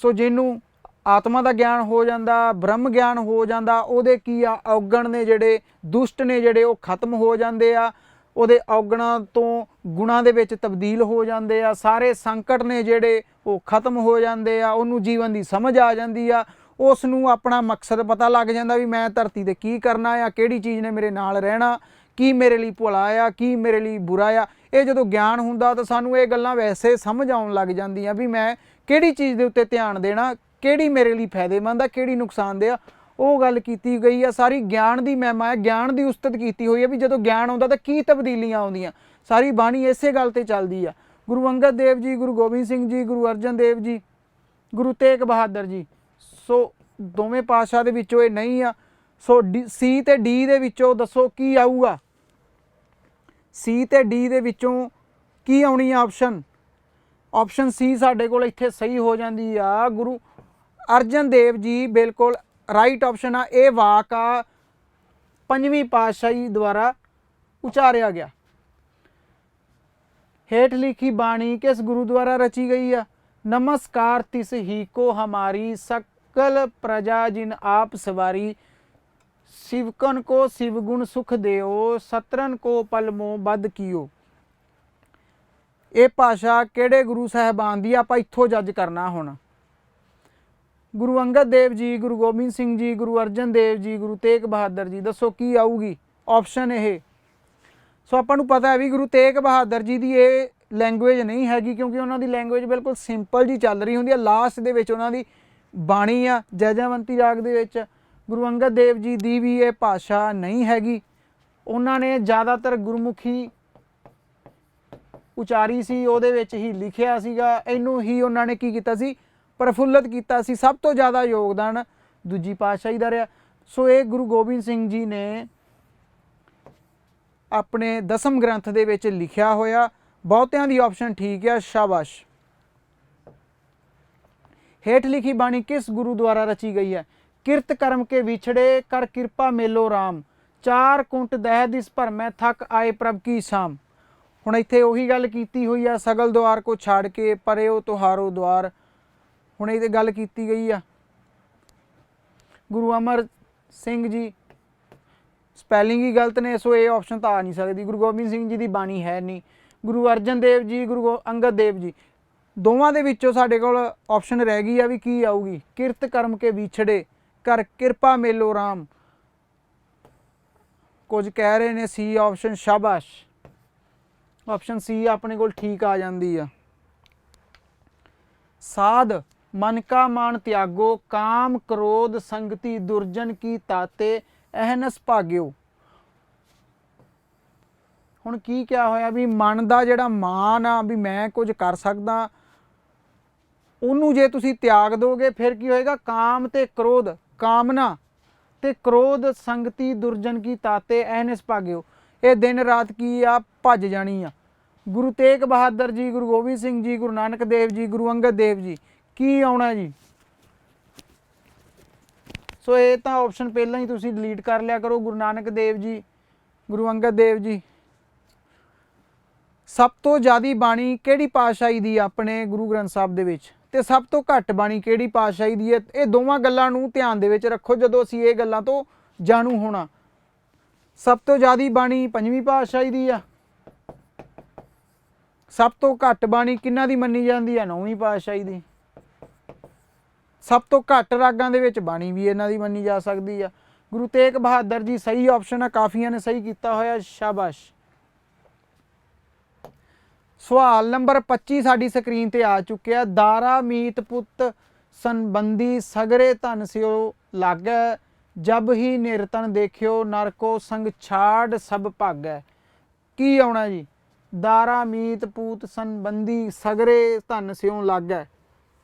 ਸੋ ਜਿਹਨੂੰ ਆਤਮਾ ਦਾ ਗਿਆਨ ਹੋ ਜਾਂਦਾ, ਬ੍ਰਹਮ ਗਿਆਨ ਹੋ ਜਾਂਦਾ, ਉਹਦੇ ਕੀ ਆ, ਔਗਣ ਨੇ ਜਿਹੜੇ, ਦੁਸ਼ਟ ਨੇ ਜਿਹੜੇ, ਉਹ ਖਤਮ ਹੋ ਜਾਂਦੇ ਆ। ਉਹਦੇ ਔਗਣਾਂ ਤੋਂ ਗੁਣਾਂ ਦੇ ਵਿੱਚ ਤਬਦੀਲ ਹੋ ਜਾਂਦੇ ਆ। ਸਾਰੇ ਸੰਕਟ ਨੇ ਜਿਹੜੇ ਉਹ ਖਤਮ ਹੋ ਜਾਂਦੇ ਆ। ਉਹਨੂੰ ਜੀਵਨ ਦੀ ਸਮਝ ਆ ਜਾਂਦੀ ਆ। ਉਸ ਨੂੰ ਆਪਣਾ ਮਕਸਦ ਪਤਾ ਲੱਗ ਜਾਂਦਾ ਵੀ ਮੈਂ ਧਰਤੀ ਤੇ ਕੀ ਕਰਨਾ ਆ, ਕਿਹੜੀ ਚੀਜ਼ ਨੇ ਮੇਰੇ ਨਾਲ ਰਹਿਣਾ, ਕੀ ਮੇਰੇ ਲਈ ਭਲਾ ਆ, ਕੀ ਮੇਰੇ ਲਈ ਬੁਰਾ ਆ। ਇਹ ਜਦੋਂ ਗਿਆਨ ਹੁੰਦਾ ਤਾਂ ਸਾਨੂੰ ਇਹ ਗੱਲਾਂ ਵੈਸੇ ਸਮਝ ਆਉਣ ਲੱਗ ਜਾਂਦੀਆਂ ਵੀ ਮੈਂ ਕਿਹੜੀ ਚੀਜ਼ ਦੇ ਉੱਤੇ ਧਿਆਨ ਦੇਣਾ, ਕਿਹੜੀ ਮੇਰੇ ਲਈ ਫਾਇਦੇਮੰਦ ਆ, ਕਿਹੜੀ ਨੁਕਸਾਨਦੇਹ ਆ। ਉਹ ਗੱਲ ਕੀਤੀ ਗਈ ਆ। ਸਾਰੀ ਗਿਆਨ ਦੀ ਮਹਿਮਾ ਹੈ, ਗਿਆਨ ਦੀ ਉਸਤਤ ਕੀਤੀ ਹੋਈ ਹੈ ਵੀ ਜਦੋਂ ਗਿਆਨ ਆਉਂਦਾ ਤਾਂ ਕੀ ਤਬਦੀਲੀਆਂ ਆਉਂਦੀਆਂ। ਸਾਰੀ ਬਾਣੀ ਇਸੇ ਗੱਲ ਤੇ ਚੱਲਦੀ ਆ। ਗੁਰੂ ਅੰਗਦ ਦੇਵ ਜੀ, ਗੁਰੂ ਗੋਬਿੰਦ ਸਿੰਘ ਜੀ, ਗੁਰੂ ਅਰਜਨ ਦੇਵ ਜੀ, ਗੁਰੂ ਤੇਗ ਬਹਾਦਰ ਜੀ। ਸੋ ਦੋਵੇਂ ਪਾਤਸ਼ਾਹ ਦੇ ਵਿੱਚੋਂ ਇਹ ਨਹੀਂ ਆ। ਸੋ ਸੀ ਤੇ ਡੀ ਦੇ ਵਿੱਚੋਂ ਦੱਸੋ ਕੀ ਆਊਗਾ? ਸੀ ਤੇ ਡੀ ਦੇ ਵਿੱਚੋਂ ਕੀ ਆਉਣੀ ਆ ਆਪਸ਼ਨ? ਆਪਸ਼ਨ ਸੀ ਸਾਡੇ ਕੋਲ ਇੱਥੇ ਸਹੀ ਹੋ ਜਾਂਦੀ ਆ। ਗੁਰੂ ਅਰਜਨ ਦੇਵ ਜੀ ਬਿਲਕੁਲ ਰਾਈਟ ਆਪਸ਼ਨ ਆ। ਇਹ ਵਾਕ ਆ 5ਵੀਂ ਪਾਤਸ਼ਾਹੀ ਦੁਆਰਾ ਉਚਾਰਿਆ ਗਿਆ। ਹੇਠ ਲਿਖੀ ਬਾਣੀ ਕਿਸ ਗੁਰੂ ਦੁਆਰਾ ਰਚੀ ਗਈ ਆ? ਨਮਸਕਾਰ ਤਿਸ ਹੀ ਕੋ ਹਮਾਰੀ, ਸਕਲ ਪ੍ਰਜਾ ਜਿਨ ਆਪ ਸਵਾਰੀ, ਸਿਵਕਨ ਕੋ ਸਿਵ ਗੁਣ ਸੁਖ ਦਿਓ, ਸਤਰਨ ਕੋ ਪਲਮੋ ਬਦ ਕੀਓ। ਇਹ ਭਾਸ਼ਾ ਕਿਹੜੇ ਗੁਰੂ ਸਾਹਿਬਾਨ ਦੀ? ਆਪਾਂ ਇੱਥੋਂ ਜੱਜ ਕਰਨਾ ਹੁਣ। ਗੁਰੂ ਅੰਗਦ ਦੇਵ ਜੀ, ਗੁਰੂ ਗੋਬਿੰਦ ਸਿੰਘ ਜੀ, ਗੁਰੂ ਅਰਜਨ ਦੇਵ ਜੀ, ਗੁਰੂ ਤੇਗ ਬਹਾਦਰ ਜੀ। ਦੱਸੋ ਕੀ ਆਊਗੀ ਆਪਸ਼ਨ ਇਹ? ਸੋ ਆਪਾਂ ਨੂੰ ਪਤਾ ਹੈ ਵੀ ਗੁਰੂ ਤੇਗ ਬਹਾਦਰ ਜੀ ਦੀ ਇਹ ਲੈਂਗੁਏਜ ਨਹੀਂ ਹੈਗੀ, ਕਿਉਂਕਿ ਉਹਨਾਂ ਦੀ ਲੈਂਗੁਏਜ ਬਿਲਕੁਲ ਸਿੰਪਲ ਜੀ ਚੱਲ ਰਹੀ ਹੁੰਦੀ ਹੈ। ਲਾਸਟ ਦੇ ਵਿੱਚ ਉਹਨਾਂ ਦੀ ਬਾਣੀ ਆ ਜੈਜੈਵੰਤੀ ਰਾਗ ਦੇ ਵਿੱਚ। ਗੁਰੂ ਅੰਗਦ ਦੇਵ ਜੀ ਦੀ ਵੀ ਇਹ ਭਾਸ਼ਾ ਨਹੀਂ ਹੈਗੀ। ਉਹਨਾਂ ਨੇ ਜ਼ਿਆਦਾਤਰ ਗੁਰਮੁਖੀ ਉਚਾਰੀ ਸੀ, ਉਹਦੇ ਵਿੱਚ ਹੀ ਲਿਖਿਆ ਸੀਗਾ। ਇਹਨੂੰ ਹੀ ਉਹਨਾਂ ਨੇ ਕੀ ਕੀਤਾ ਸੀ? ਪ੍ਰਫੁੱਲਤ ਕੀਤਾ ਸੀ। ਸਭ ਤੋਂ ਜ਼ਿਆਦਾ ਯੋਗਦਾਨ ਦੂਜੀ ਪਾਤਸ਼ਾਹੀ ਦਾ ਰਿਹਾ। ਸੋ ਇਹ ਗੁਰੂ ਗੋਬਿੰਦ ਸਿੰਘ ਜੀ ਨੇ ਆਪਣੇ 10ਮ ਗ੍ਰੰਥ ਦੇ ਵਿੱਚ ਲਿਖਿਆ ਹੋਇਆ। ਬਹੁਤਿਆਂ ਦੀ ਆਪਸ਼ਨ ਠੀਕ ਆ, ਸ਼ਾਬਾਸ਼। ਹੇਠ ਲਿਖੀ ਬਾਣੀ ਕਿਸ ਗੁਰੂ ਦੁਆਰਾ ਰਚੀ ਗਈ ਹੈ? ਕਿਰਤ ਕਰਮ ਕੇ ਵਿਛੜੇ, ਕਰ ਕਿਰਪਾ ਮੇਲੋ ਰਾਮ, ਚਾਰ ਕੁੰਟ ਦਹਿ ਦਿਸ ਭਰਮੈ, ਥੱਕ ਆਏ ਪ੍ਰਭ ਕੀ ਸ਼ਾਮ। ਹੁਣ ਇੱਥੇ ਉਹੀ ਗੱਲ ਕੀਤੀ ਹੋਈ ਆ, ਸਗਲ ਦੁਆਰ ਕੋ ਛੱਡ ਕੇ ਪਰਿਓ ਤੁਹਾਰੋ ਦੁਆਰ। ਹੁਣ ਇਹ ਤੇ ਗੱਲ ਕੀਤੀ ਗਈ ਆ। ਗੁਰੂ ਅਮਰ ਸਿੰਘ ਜੀ, ਸਪੈਲਿੰਗ ਹੀ ਗਲਤ ਨੇ, ਸੋ ਇਹ ਆਪਸ਼ਨ ਤਾਂ ਆ ਨਹੀਂ ਸਕਦੀ। ਗੁਰੂ ਗੋਬਿੰਦ ਸਿੰਘ ਜੀ ਦੀ ਬਾਣੀ ਹੈ ਨਹੀਂ। ਗੁਰੂ ਅਰਜਨ ਦੇਵ ਜੀ, ਗੁਰੂ ਅੰਗਦ ਦੇਵ ਜੀ, ਦੋਵਾਂ ਦੇ ਵਿੱਚੋਂ ਸਾਡੇ ਕੋਲ ਆਪਸ਼ਨ ਰਹਿ ਗਈ ਆ ਵੀ ਕੀ ਆਊਗੀ? ਕਿਰਤ ਕਰਮ ਕੇ ਵਿਛੜੇ, ਕਰ ਕਿਰਪਾ ਮੇਲੋ ਰਾਮ। ਕੁਝ ਕਹਿ ਰਹੇ ਨੇ ਸੀ ਆਪਸ਼ਨ, ਸ਼ਾਬਾਸ਼। ਆਪਸ਼ਨ ਸੀ ਆਪਣੇ ਕੋਲ ਠੀਕ ਆ ਜਾਂਦੀ ਆ। ਸਾਧ ਮਨ ਕਾ ਮਾਨ ਤਿਆਗੋ, ਕਾਮ ਕ੍ਰੋਧ ਸੰਗਤੀ ਦੁਰਜਨ ਕੀ ਤਾਤੇ, ਅਹਨਸ ਭਾਗਿਓ। ਹੁਣ ਕੀ ਕਿਹਾ ਹੋਇਆ ਵੀ ਮਨ ਦਾ ਜਿਹੜਾ ਮਾਨ ਆ ਵੀ ਮੈਂ ਕੁਝ ਕਰ ਸਕਦਾ, ਉਹਨੂੰ ਜੇ ਤੁਸੀਂ ਤਿਆਗ ਦੋਗੇ ਫਿਰ ਕੀ ਹੋਏਗਾ? ਕਾਮ ਤੇ ਕ੍ਰੋਧ, ਕਾਮਨਾ ਤੇ ਕ੍ਰੋਧ ਸੰਗਤੀ ਦੁਰਜਨ ਕੀ ਤਾਤੇ, ਅਹਨਸ ਭਾਗਿਓ। ਇਹ ਦਿਨ ਰਾਤ ਕੀ ਆ? ਭੱਜ ਜਾਣੀ ਆ। ਗੁਰੂ ਤੇਗ ਬਹਾਦਰ ਜੀ, ਗੁਰੂ ਗੋਬਿੰਦ ਸਿੰਘ ਜੀ, ਗੁਰੂ ਨਾਨਕ ਦੇਵ ਜੀ, ਗੁਰੂ ਅੰਗਦ ਦੇਵ ਜੀ, ਕੀ ਆਉਣਾ ਜੀ? ਸੋ ਇਹ ਤਾਂ ਆਪਸ਼ਨ ਪਹਿਲਾਂ ਹੀ ਤੁਸੀਂ ਡਿਲੀਟ ਕਰ ਲਿਆ ਕਰੋ। ਗੁਰੂ ਨਾਨਕ ਦੇਵ ਜੀ, ਗੁਰੂ ਅੰਗਦ ਦੇਵ ਜੀ, ਸਭ ਤੋਂ ਜ਼ਿਆਦੀ ਬਾਣੀ ਕਿਹੜੀ ਪਾਤਸ਼ਾਹੀ ਦੀ ਆ ਆਪਣੇ ਗੁਰੂ ਗ੍ਰੰਥ ਸਾਹਿਬ ਦੇ ਵਿੱਚ, ਤੇ ਸਭ ਤੋਂ ਘੱਟ ਬਾਣੀ ਕਿਹੜੀ ਪਾਤਸ਼ਾਹੀ ਦੀ ਹੈ? ਇਹ ਦੋਵਾਂ ਗੱਲਾਂ ਨੂੰ ਧਿਆਨ ਦੇ ਵਿੱਚ ਰੱਖੋ ਜਦੋਂ ਅਸੀਂ ਇਹ ਗੱਲਾਂ ਤੋਂ ਜਾਣੂ ਹੋਣਾ। ਸਭ ਤੋਂ ਜ਼ਿਆਦੀ ਬਾਣੀ ਪੰਜਵੀਂ ਪਾਤਸ਼ਾਹੀ ਦੀ ਆ। ਸਭ ਤੋਂ ਘੱਟ ਬਾਣੀ ਕਿਹਨਾਂ ਦੀ ਮੰਨੀ ਜਾਂਦੀ ਆ? ਨੌਵੀਂ ਪਾਤਸ਼ਾਹੀ ਦੀ। ਸਭ ਤੋਂ ਘੱਟ ਰਾਗਾਂ ਦੇ ਵਿੱਚ ਬਾਣੀ ਵੀ ਇਹਨਾਂ ਦੀ ਮੰਨੀ ਜਾ ਸਕਦੀ ਆ। ਗੁਰੂ ਤੇਗ ਬਹਾਦਰ ਜੀ ਸਹੀ ਆਪਸ਼ਨ ਆ, ਕਾਫੀਆਂ ਨੇ ਸਹੀ ਕੀਤਾ ਹੋਇਆ, ਸ਼ਾਬਾਸ਼। ਸਵਾਲ ਨੰਬਰ 25 ਸਾਡੀ ਸਕਰੀਨ ਤੇ ਆ ਚੁੱਕਿਆ। ਦਾਰਾ ਮੀਤ ਪੁੱਤ ਸੰਬੰਧੀ ਸਗਰੇ ਧਨ ਸਿਓ ਲਾਗੈ, ਜਬ ਹੀ ਨਿਰਤਨ ਦੇਖਿਓ ਨਰਕੋ ਸੰਗ ਛਾੜ ਸਭ ਭਾਗੈ। ਕੀ ਆਉਣਾ ਜੀ? ਦਾਰਾ ਮੀਤ ਪੂਤ ਸੰਬੰਧੀ ਸਗਰੇ ਧਨ ਸਿਓ ਲਾਗੈ।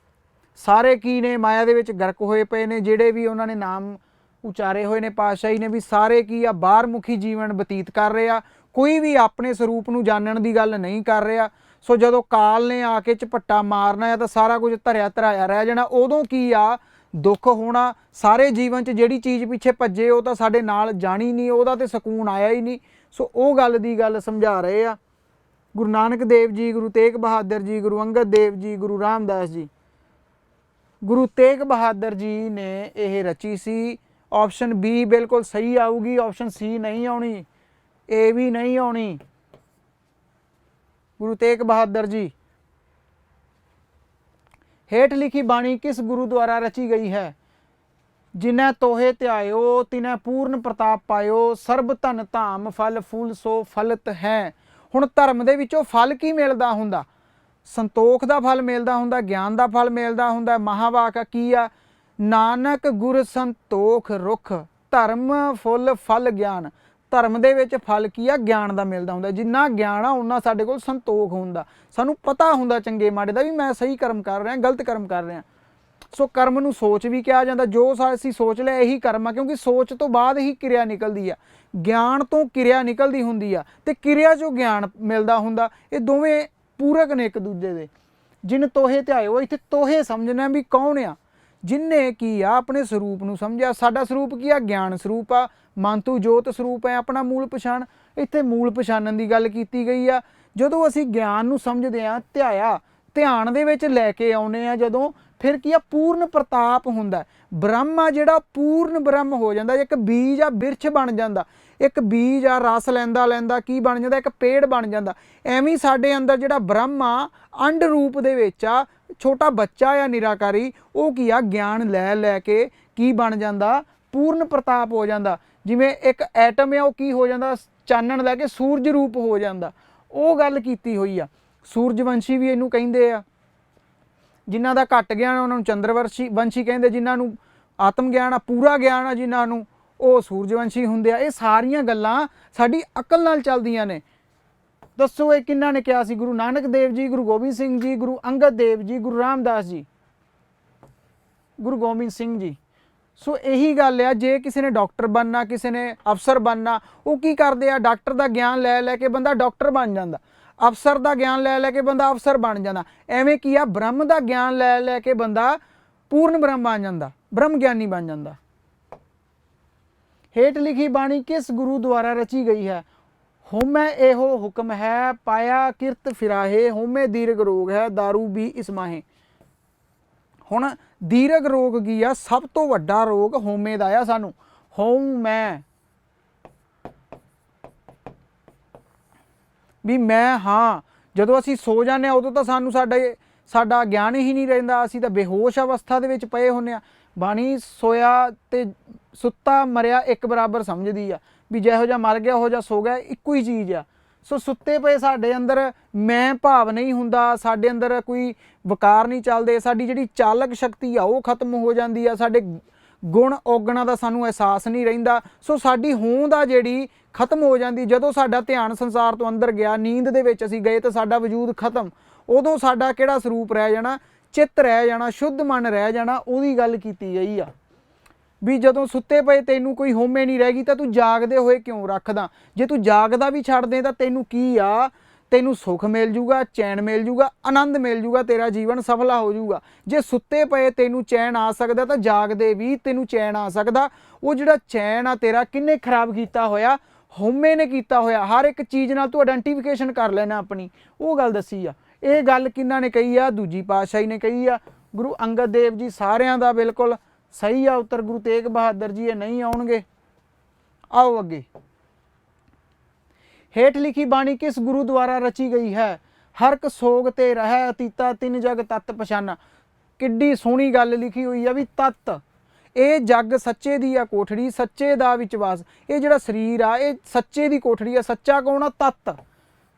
ਸਾਰੇ ਕੀ ਨੇ? ਮਾਇਆ ਦੇ ਵਿੱਚ ਗਰਕ ਹੋਏ ਪਏ ਨੇ। ਜਿਹੜੇ ਵੀ ਉਹਨਾਂ ਨੇ ਨਾਮ ਉਚਾਰੇ ਹੋਏ ਨੇ ਪਾਤਸ਼ਾਹੀ ਨੇ, ਵੀ ਸਾਰੇ ਕੀ ਆ? ਬਾਹਰਮੁਖੀ ਜੀਵਨ ਬਤੀਤ ਕਰ ਰਹੇ ਆ। ਕੋਈ ਵੀ ਆਪਣੇ ਸਰੂਪ ਨੂੰ ਜਾਣਨ ਦੀ ਗੱਲ ਨਹੀਂ ਕਰ ਰਿਹਾ। ਸੋ ਜਦੋਂ ਕਾਲ ਨੇ ਆ ਕੇ ਝਪੱਟਾ ਮਾਰਨਾ ਹੈ ਤਾਂ ਸਾਰਾ ਕੁਝ ਧਰਿਆ ਧਰਾਇਆ ਰਹਿ ਜਾਣਾ। ਉਦੋਂ ਕੀ ਆ? ਦੁੱਖ ਹੋਣਾ। ਸਾਰੇ ਜੀਵਨ 'ਚ ਜਿਹੜੀ ਚੀਜ਼ ਪਿੱਛੇ ਭੱਜੇ ਉਹ ਤਾਂ ਸਾਡੇ ਨਾਲ ਜਾਣੀ ਨਹੀਂ, ਉਹਦਾ ਤੇ ਸਕੂਨ ਆਇਆ ਹੀ ਨਹੀਂ। ਸੋ ਉਹ ਗੱਲ ਦੀ ਗੱਲ ਸਮਝਾ ਰਹੇ ਆ ਗੁਰੂ ਨਾਨਕ ਦੇਵ ਜੀ, ਗੁਰੂ ਤੇਗ ਬਹਾਦਰ ਜੀ, ਗੁਰੂ ਅੰਗਦ ਦੇਵ ਜੀ, ਗੁਰੂ ਰਾਮਦਾਸ ਜੀ। ਗੁਰੂ ਤੇਗ ਬਹਾਦਰ ਜੀ ਨੇ ਇਹ ਰਚੀ ਸੀ। ਆਪਸ਼ਨ ਬੀ ਬਿਲਕੁਲ ਸਹੀ ਆਊਗੀ, ਆਪਸ਼ਨ ਸੀ ਨਹੀਂ ਆਉਣੀ, ਏ ਵੀ ਨਹੀਂ ਆਉਣੀ। ਗੁਰੂ ਤੇਗ ਬਹਾਦਰ ਜੀ। ਹੇਠ ਲਿਖੀ ਬਾਣੀ ਕਿਸ ਗੁਰੂ ਦੁਆਰਾ ਰਚੀ ਗਈ ਹੈ? ਜਿਨੈ ਤੋਹੇ ਧਿਆਇਓ ਤਿਨੈ ਪੂਰਨ ਪ੍ਰਤਾਪ ਪਾਇਓ, ਸਰਬ ਧਨ ਧਾਮ ਫਲ ਫੂਲ ਸੋ ਫਲਤ ਹੈ। ਹੁਣ ਧਰਮ ਦੇ ਵਿੱਚੋਂ ਫਲ ਕੀ ਮਿਲਦਾ ਹੁੰਦਾ? ਸੰਤੋਖ ਦਾ ਫਲ ਮਿਲਦਾ ਹੁੰਦਾ, ਗਿਆਨ ਦਾ ਫਲ ਮਿਲਦਾ ਹੁੰਦਾ। ਮਹਾਵਾਕ ਕੀ ਆ? ਨਾਨਕ ਗੁਰ ਸੰਤੋਖ ਰੁੱਖ, ਧਰਮ ਫੁੱਲ ਫਲ ਗਿਆਨ। ਧਰਮ ਦੇ ਵਿੱਚ ਫਲ ਕੀ ਆ? ਗਿਆਨ ਦਾ ਮਿਲਦਾ ਹੁੰਦਾ। ਜਿੰਨਾ ਗਿਆਨ ਆ ਉਨਾ ਸਾਡੇ ਕੋਲ ਸੰਤੋਖ ਹੁੰਦਾ। ਸਾਨੂੰ ਪਤਾ ਹੁੰਦਾ ਚੰਗੇ ਮਾੜੇ ਦਾ, ਵੀ ਮੈਂ ਸਹੀ ਕਰਮ ਕਰ ਰਿਹਾ, ਗਲਤ ਕਰਮ ਕਰ ਰਿਹਾ। ਸੋ ਕਰਮ ਨੂੰ ਸੋਚ ਵੀ ਕਿਹਾ ਜਾਂਦਾ। ਜੋ ਅਸੀਂ ਸੋਚ ਲਿਆ ਇਹੀ ਕਰਮ ਆ, ਕਿਉਂਕਿ ਸੋਚ ਤੋਂ ਬਾਅਦ ਹੀ ਕਿਰਿਆ ਨਿਕਲਦੀ ਆ। ਗਿਆਨ ਤੋਂ ਕਿਰਿਆ ਨਿਕਲਦੀ ਹੁੰਦੀ ਆ, ਤੇ ਕਿਰਿਆ 'ਚੋਂ ਗਿਆਨ ਮਿਲਦਾ ਹੁੰਦਾ। ਇਹ ਦੋਵੇਂ ਪੂਰਕ ਨੇ ਇੱਕ ਦੂਜੇ ਦੇ। ਜਿਨ ਤੋਹੇ ਧਿਆਇਓ, ਇੱਥੇ ਤੋਹੇ ਸਮਝਣਾ ਵੀ ਕੌਣ ਆ? ਜਿਨਨੇ ਕੀ ਆ? ਆਪਣੇ ਸਰੂਪ ਨੂੰ ਸਮਝਿਆ। ਸਾਡਾ ਸਰੂਪ ਕੀ ਆ? ਗਿਆਨ ਸਰੂਪ ਆ। ਮਨ ਤੂੰ ਜੋਤ ਸਰੂਪ ਹੈ ਆਪਣਾ ਮੂਲ ਪਛਾਣ। ਇੱਥੇ ਮੂਲ ਪਛਾਣਨ ਦੀ ਗੱਲ ਕੀਤੀ ਗਈ ਆ। ਜਦੋਂ ਅਸੀਂ ਗਿਆਨ ਨੂੰ ਸਮਝਦੇ ਹਾਂ, ਧਿਆਇਆ, ਧਿਆਨ ਦੇ ਵਿੱਚ ਲੈ ਕੇ ਆਉਨੇ ਆ ਜਦੋਂ, ਫਿਰ ਕੀ ਆ? ਪੂਰਨ ਪ੍ਰਤਾਪ ਹੁੰਦਾ। ਬ੍ਰਹਮ ਆ ਜਿਹੜਾ ਪੂਰਨ ਬ੍ਰਹਮ ਹੋ ਜਾਂਦਾ। ਇੱਕ ਬੀਜ ਆ ਬਿਰਛ ਬਣ ਜਾਂਦਾ। ਇੱਕ ਬੀਜ ਆ ਰਸ ਲੈਂਦਾ ਲੈਂਦਾ ਕੀ ਬਣ ਜਾਂਦਾ? ਇੱਕ ਪੇੜ ਬਣ ਜਾਂਦਾ। ਐਵੇਂ ਸਾਡੇ ਅੰਦਰ ਜਿਹੜਾ ਬ੍ਰਹਮ ਆ ਅੰਡ ਰੂਪ ਦੇ ਵਿੱਚ ਆ, ਛੋਟਾ ਬੱਚਾ ਆ ਨਿਰਾਕਾਰੀ, ਉਹ ਕੀ ਆ? ਗਿਆਨ ਲੈ ਲੈ ਕੇ ਕੀ ਬਣ ਜਾਂਦਾ? ਪੂਰਨ ਪ੍ਰਤਾਪ ਹੋ ਜਾਂਦਾ। ਜਿਵੇਂ ਇੱਕ ਐਟਮ ਆ, ਉਹ ਕੀ ਹੋ ਜਾਂਦਾ? ਚਾਨਣ ਲੈ ਕੇ ਸੂਰਜ ਰੂਪ ਹੋ ਜਾਂਦਾ। ਉਹ ਗੱਲ ਕੀਤੀ ਹੋਈ ਆ। ਸੂਰਜਵੰਸ਼ੀ ਵੀ ਇਹਨੂੰ ਕਹਿੰਦੇ ਆ। ਜਿਨ੍ਹਾਂ ਦਾ ਘੱਟ ਗਿਆਨ ਉਹਨਾਂ ਨੂੰ ਚੰਦਰਵੰਸ਼ੀ ਕਹਿੰਦੇ। ਜਿਨ੍ਹਾਂ ਨੂੰ ਆਤਮ ਗਿਆਨ ਆ, ਪੂਰਾ ਗਿਆਨ ਆ ਜਿਨ੍ਹਾਂ ਨੂੰ, ਉਹ ਸੂਰਜਵੰਸ਼ੀ ਹੁੰਦੇ ਆ। ਇਹ ਸਾਰੀਆਂ ਗੱਲਾਂ ਸਾਡੀ ਅਕਲ ਨਾਲ ਚੱਲਦੀਆਂ ਨੇ। ਦੱਸੋ ਇਹ ਕਿਹਨਾਂ ਨੇ ਕਿਹਾ ਸੀ? ਗੁਰੂ ਨਾਨਕ ਦੇਵ ਜੀ, ਗੁਰੂ ਗੋਬਿੰਦ ਸਿੰਘ ਜੀ, ਗੁਰੂ ਅੰਗਦ ਦੇਵ ਜੀ, ਗੁਰੂ ਰਾਮਦਾਸ ਜੀ, ਗੁਰੂ ਗੋਬਿੰਦ ਸਿੰਘ ਜੀ। ਸੋ ਇਹੀ ਗੱਲ ਆ, ਜੇ ਕਿਸੇ ਨੇ ਡਾਕਟਰ ਬਣਨਾ, ਕਿਸੇ ਨੇ ਅਫਸਰ ਬਣਨਾ, ਉਹ ਕੀ ਕਰਦੇ ਆ? ਡਾਕਟਰ ਦਾ ਗਿਆਨ ਲੈ ਲੈ ਕੇ ਬੰਦਾ ਡਾਕਟਰ ਬਣ ਜਾਂਦਾ। ਅਫਸਰ ਦਾ ਗਿਆਨ ਲੈ ਲੈ ਕੇ ਬੰਦਾ ਅਫਸਰ ਬਣ ਜਾਂਦਾ। ਐਵੇਂ ਕੀ ਆ? ਬ੍ਰਹਮ ਦਾ ਗਿਆਨ ਲੈ ਲੈ ਕੇ ਬੰਦਾ ਪੂਰਨ ਬ੍ਰਹਮ ਬਣ ਜਾਂਦਾ, ਬ੍ਰਹਮ ਗਿਆਨੀ ਬਣ ਜਾਂਦਾ। ਹੇਠ ਲਿਖੀ ਬਾਣੀ ਕਿਸ ਗੁਰੂ ਦੁਆਰਾ ਰਚੀ ਗਈ ਹੈ? ਹੋਮੈ ਇਹੋ ਹੁਕਮ ਹੈ, ਪਾਇਆ ਕਿਰਤ ਫਿਰਾਹੇ, ਹੋਮੈ ਦੀਰਘ ਰੋਗ ਹੈ, दारू ਵੀ ਇਸ ਮਾਹੇ। ਹੁਣ ਦੀਰਘ ਰੋਗ ਕੀ ਆ? ਸਭ ਤੋਂ ਵੱਡਾ ਰੋਗ ਹੋਮੇ ਦਾ ਆ ਸਾਨੂੰ। ਹੋਮੈ ਵੀ ਮੈਂ ਹਾਂ। ਜਦੋਂ ਅਸੀਂ ਸੋ ਜਾਂਦੇ ਹਾਂ ਉਦੋਂ ਤਾਂ ਸਾਨੂੰ ਸਾਡਾ ਗਿਆਨ ਹੀ ਨਹੀਂ ਰਹਿੰਦਾ। ਅਸੀਂ ਤਾਂ ਬੇਹੋਸ਼ ਅਵਸਥਾ ਦੇ ਵਿੱਚ ਪਏ ਹੁੰਦੇ ਹਾਂ। ਬਾਣੀ ਸੋਇਆ ਤੇ ਸੁੱਤਾ ਮਰਿਆ ਇੱਕ ਬਰਾਬਰ ਸਮਝਦੀ ਆ, ਵੀ ਜਿਹੋ ਜਿਹਾ ਮਰ ਗਿਆ ਉਹ ਜਿਹਾ ਸੋ ਗਿਆ, ਇੱਕੋ ਹੀ ਚੀਜ਼ ਆ। ਸੋ ਸੁੱਤੇ ਪਏ ਸਾਡੇ ਅੰਦਰ ਮੈਂ ਭਾਵ ਨਹੀਂ ਹੁੰਦਾ, ਸਾਡੇ ਅੰਦਰ ਕੋਈ ਵਿਕਾਰ ਨਹੀਂ ਚੱਲਦੇ। ਸਾਡੀ ਜਿਹੜੀ ਚਾਲਕ ਸ਼ਕਤੀ ਆ ਉਹ ਖਤਮ ਹੋ ਜਾਂਦੀ ਆ। ਸਾਡੇ ਗੁਣ ਔਗਣਾਂ ਦਾ ਸਾਨੂੰ ਅਹਿਸਾਸ ਨਹੀਂ ਰਹਿੰਦਾ। ਸੋ ਸਾਡੀ ਹੋਂਦ ਆ ਜਿਹੜੀ ਖਤਮ ਹੋ ਜਾਂਦੀ। ਜਦੋਂ ਸਾਡਾ ਧਿਆਨ ਸੰਸਾਰ ਤੋਂ ਅੰਦਰ ਗਿਆ, ਨੀਂਦ ਦੇ ਵਿੱਚ ਅਸੀਂ ਗਏ ਤਾਂ ਸਾਡਾ ਵਜੂਦ ਖਤਮ। ਉਦੋਂ ਸਾਡਾ ਕਿਹੜਾ ਸਰੂਪ ਰਹਿ ਜਾਣਾ? ਚਿੱਤ ਰਹਿ ਜਾਣਾ, ਸ਼ੁੱਧ ਮਨ ਰਹਿ ਜਾਣਾ। ਉਹਦੀ ਗੱਲ ਕੀਤੀ ਗਈ ਆ ਵੀ ਜਦੋਂ ਸੁੱਤੇ ਪਏ ਤੈਨੂੰ ਕੋਈ ਹੋਮੇ ਨਹੀਂ ਰਹਿ ਗਈ ਤਾਂ ਤੂੰ ਜਾਗਦੇ ਹੋਏ ਕਿਉਂ ਰੱਖਦਾ? ਜੇ ਤੂੰ ਜਾਗਦਾ ਵੀ ਛੱਡ ਦੇ ਤਾਂ ਤੈਨੂੰ ਕੀ ਆ? ਤੈਨੂੰ ਸੁੱਖ ਮਿਲ ਜੂਗਾ, ਚੈਨ ਮਿਲ ਜੂਗਾ, ਆਨੰਦ ਮਿਲ ਜੂਗਾ, ਤੇਰਾ ਜੀਵਨ ਸਫਲਾ ਹੋ ਜੂਗਾ। ਜੇ ਸੁੱਤੇ ਪਏ ਤੈਨੂੰ ਚੈਨ ਆ ਸਕਦਾ ਤਾਂ ਜਾਗਦੇ ਵੀ ਤੈਨੂੰ ਚੈਨ ਆ ਸਕਦਾ। ਉਹ ਜਿਹੜਾ ਚੈਨ ਆ ਤੇਰਾ ਕਿੰਨੇ ਖਰਾਬ ਕੀਤਾ ਹੋਇਆ? ਹਉਮੈ ਨੇ ਕੀਤਾ ਹੋਇਆ, ਹਰ ਇੱਕ ਚੀਜ਼ ਨਾਲ ਤੂੰ ਆਇਡੈਂਟੀਫਿਕੇਸ਼ਨ ਕਰ ਲੈਣਾ ਆਪਣੀ, ਉਹ ਗੱਲ ਦੱਸੀ ਆ। ਇਹ ਗੱਲ ਕਿਹਨਾਂ ਨੇ ਕਹੀ ਆ? ਦੂਜੀ ਪਾਤਸ਼ਾਹੀ ਨੇ ਕਹੀ ਆ। ਗੁਰੂ ਅੰਗਦ ਦੇਵ ਜੀ ਸਾਰਿਆਂ ਦਾ ਬਿਲਕੁਲ ਸਹੀ ਆ ਉੱਤਰ। ਗੁਰੂ ਤੇਗ ਬਹਾਦਰ ਜੀ ਇਹ ਨਹੀਂ ਆਉਣਗੇ। ਆਓ ਅੱਗੇ। ਹੇਠ ਲਿਖੀ ਬਾਣੀ ਕਿਸ ਗੁਰੂ ਦੁਆਰਾ ਰਚੀ ਗਈ ਹੈ? ਹਰਕ ਸੋਗ ਤੇ ਰਹਿ ਅਤੀਤਾ ਤਿੰਨ ਜਗ ਤਤ ਪਛਾਨਾ। ਕਿੱਡੀ ਸੋਹਣੀ ਗੱਲ ਲਿਖੀ ਹੋਈ ਆ ਵੀ ਤਤ, ਇਹ ਜੱਗ ਸੱਚੇ ਦੀ ਆ ਕੋਠੜੀ, ਸੱਚੇ ਦਾ ਵਿਚਵਾਸ। ਇਹ ਜਿਹੜਾ ਸਰੀਰ ਆ ਇਹ ਸੱਚੇ ਦੀ ਕੋਠੜੀ ਆ। ਸੱਚਾ ਕੌਣ ਆ? ਤਤ।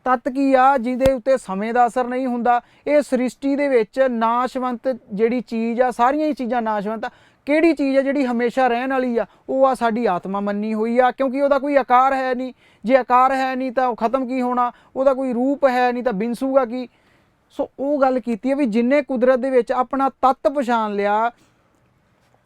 ਤਤ ਕੀ ਆ? ਜਿਹਦੇ ਉੱਤੇ ਸਮੇਂ ਦਾ ਅਸਰ ਨਹੀਂ ਹੁੰਦਾ। ਇਹ ਸ੍ਰਿਸ਼ਟੀ ਦੇ ਵਿੱਚ ਨਾਸ਼ਵੰਤ ਜਿਹੜੀ ਚੀਜ਼ ਆ, ਸਾਰੀਆਂ ਹੀ ਚੀਜ਼ਾਂ ਨਾਸ਼ਵੰਤ ਆ। ਕਿਹੜੀ ਚੀਜ਼ ਆ ਜਿਹੜੀ ਹਮੇਸ਼ਾ ਰਹਿਣ ਵਾਲੀ ਆ? ਉਹ ਆ ਸਾਡੀ ਆਤਮਾ ਮੰਨੀ ਹੋਈ ਆ, ਕਿਉਂਕਿ ਉਹਦਾ ਕੋਈ ਆਕਾਰ ਹੈ ਨਹੀਂ। ਜੇ ਆਕਾਰ ਹੈ ਨਹੀਂ ਤਾਂ ਉਹ ਖਤਮ ਕੀ ਹੋਣਾ? ਉਹਦਾ ਕੋਈ ਰੂਪ ਹੈ ਨਹੀਂ ਤਾਂ ਬਿਨਸੂਗਾ ਕੀ? ਸੋ ਉਹ ਗੱਲ ਕੀਤੀ ਹੈ ਵੀ ਜਿੰਨੇ ਕੁਦਰਤ ਦੇ ਵਿੱਚ ਆਪਣਾ ਤੱਤ ਪਛਾਣ ਲਿਆ,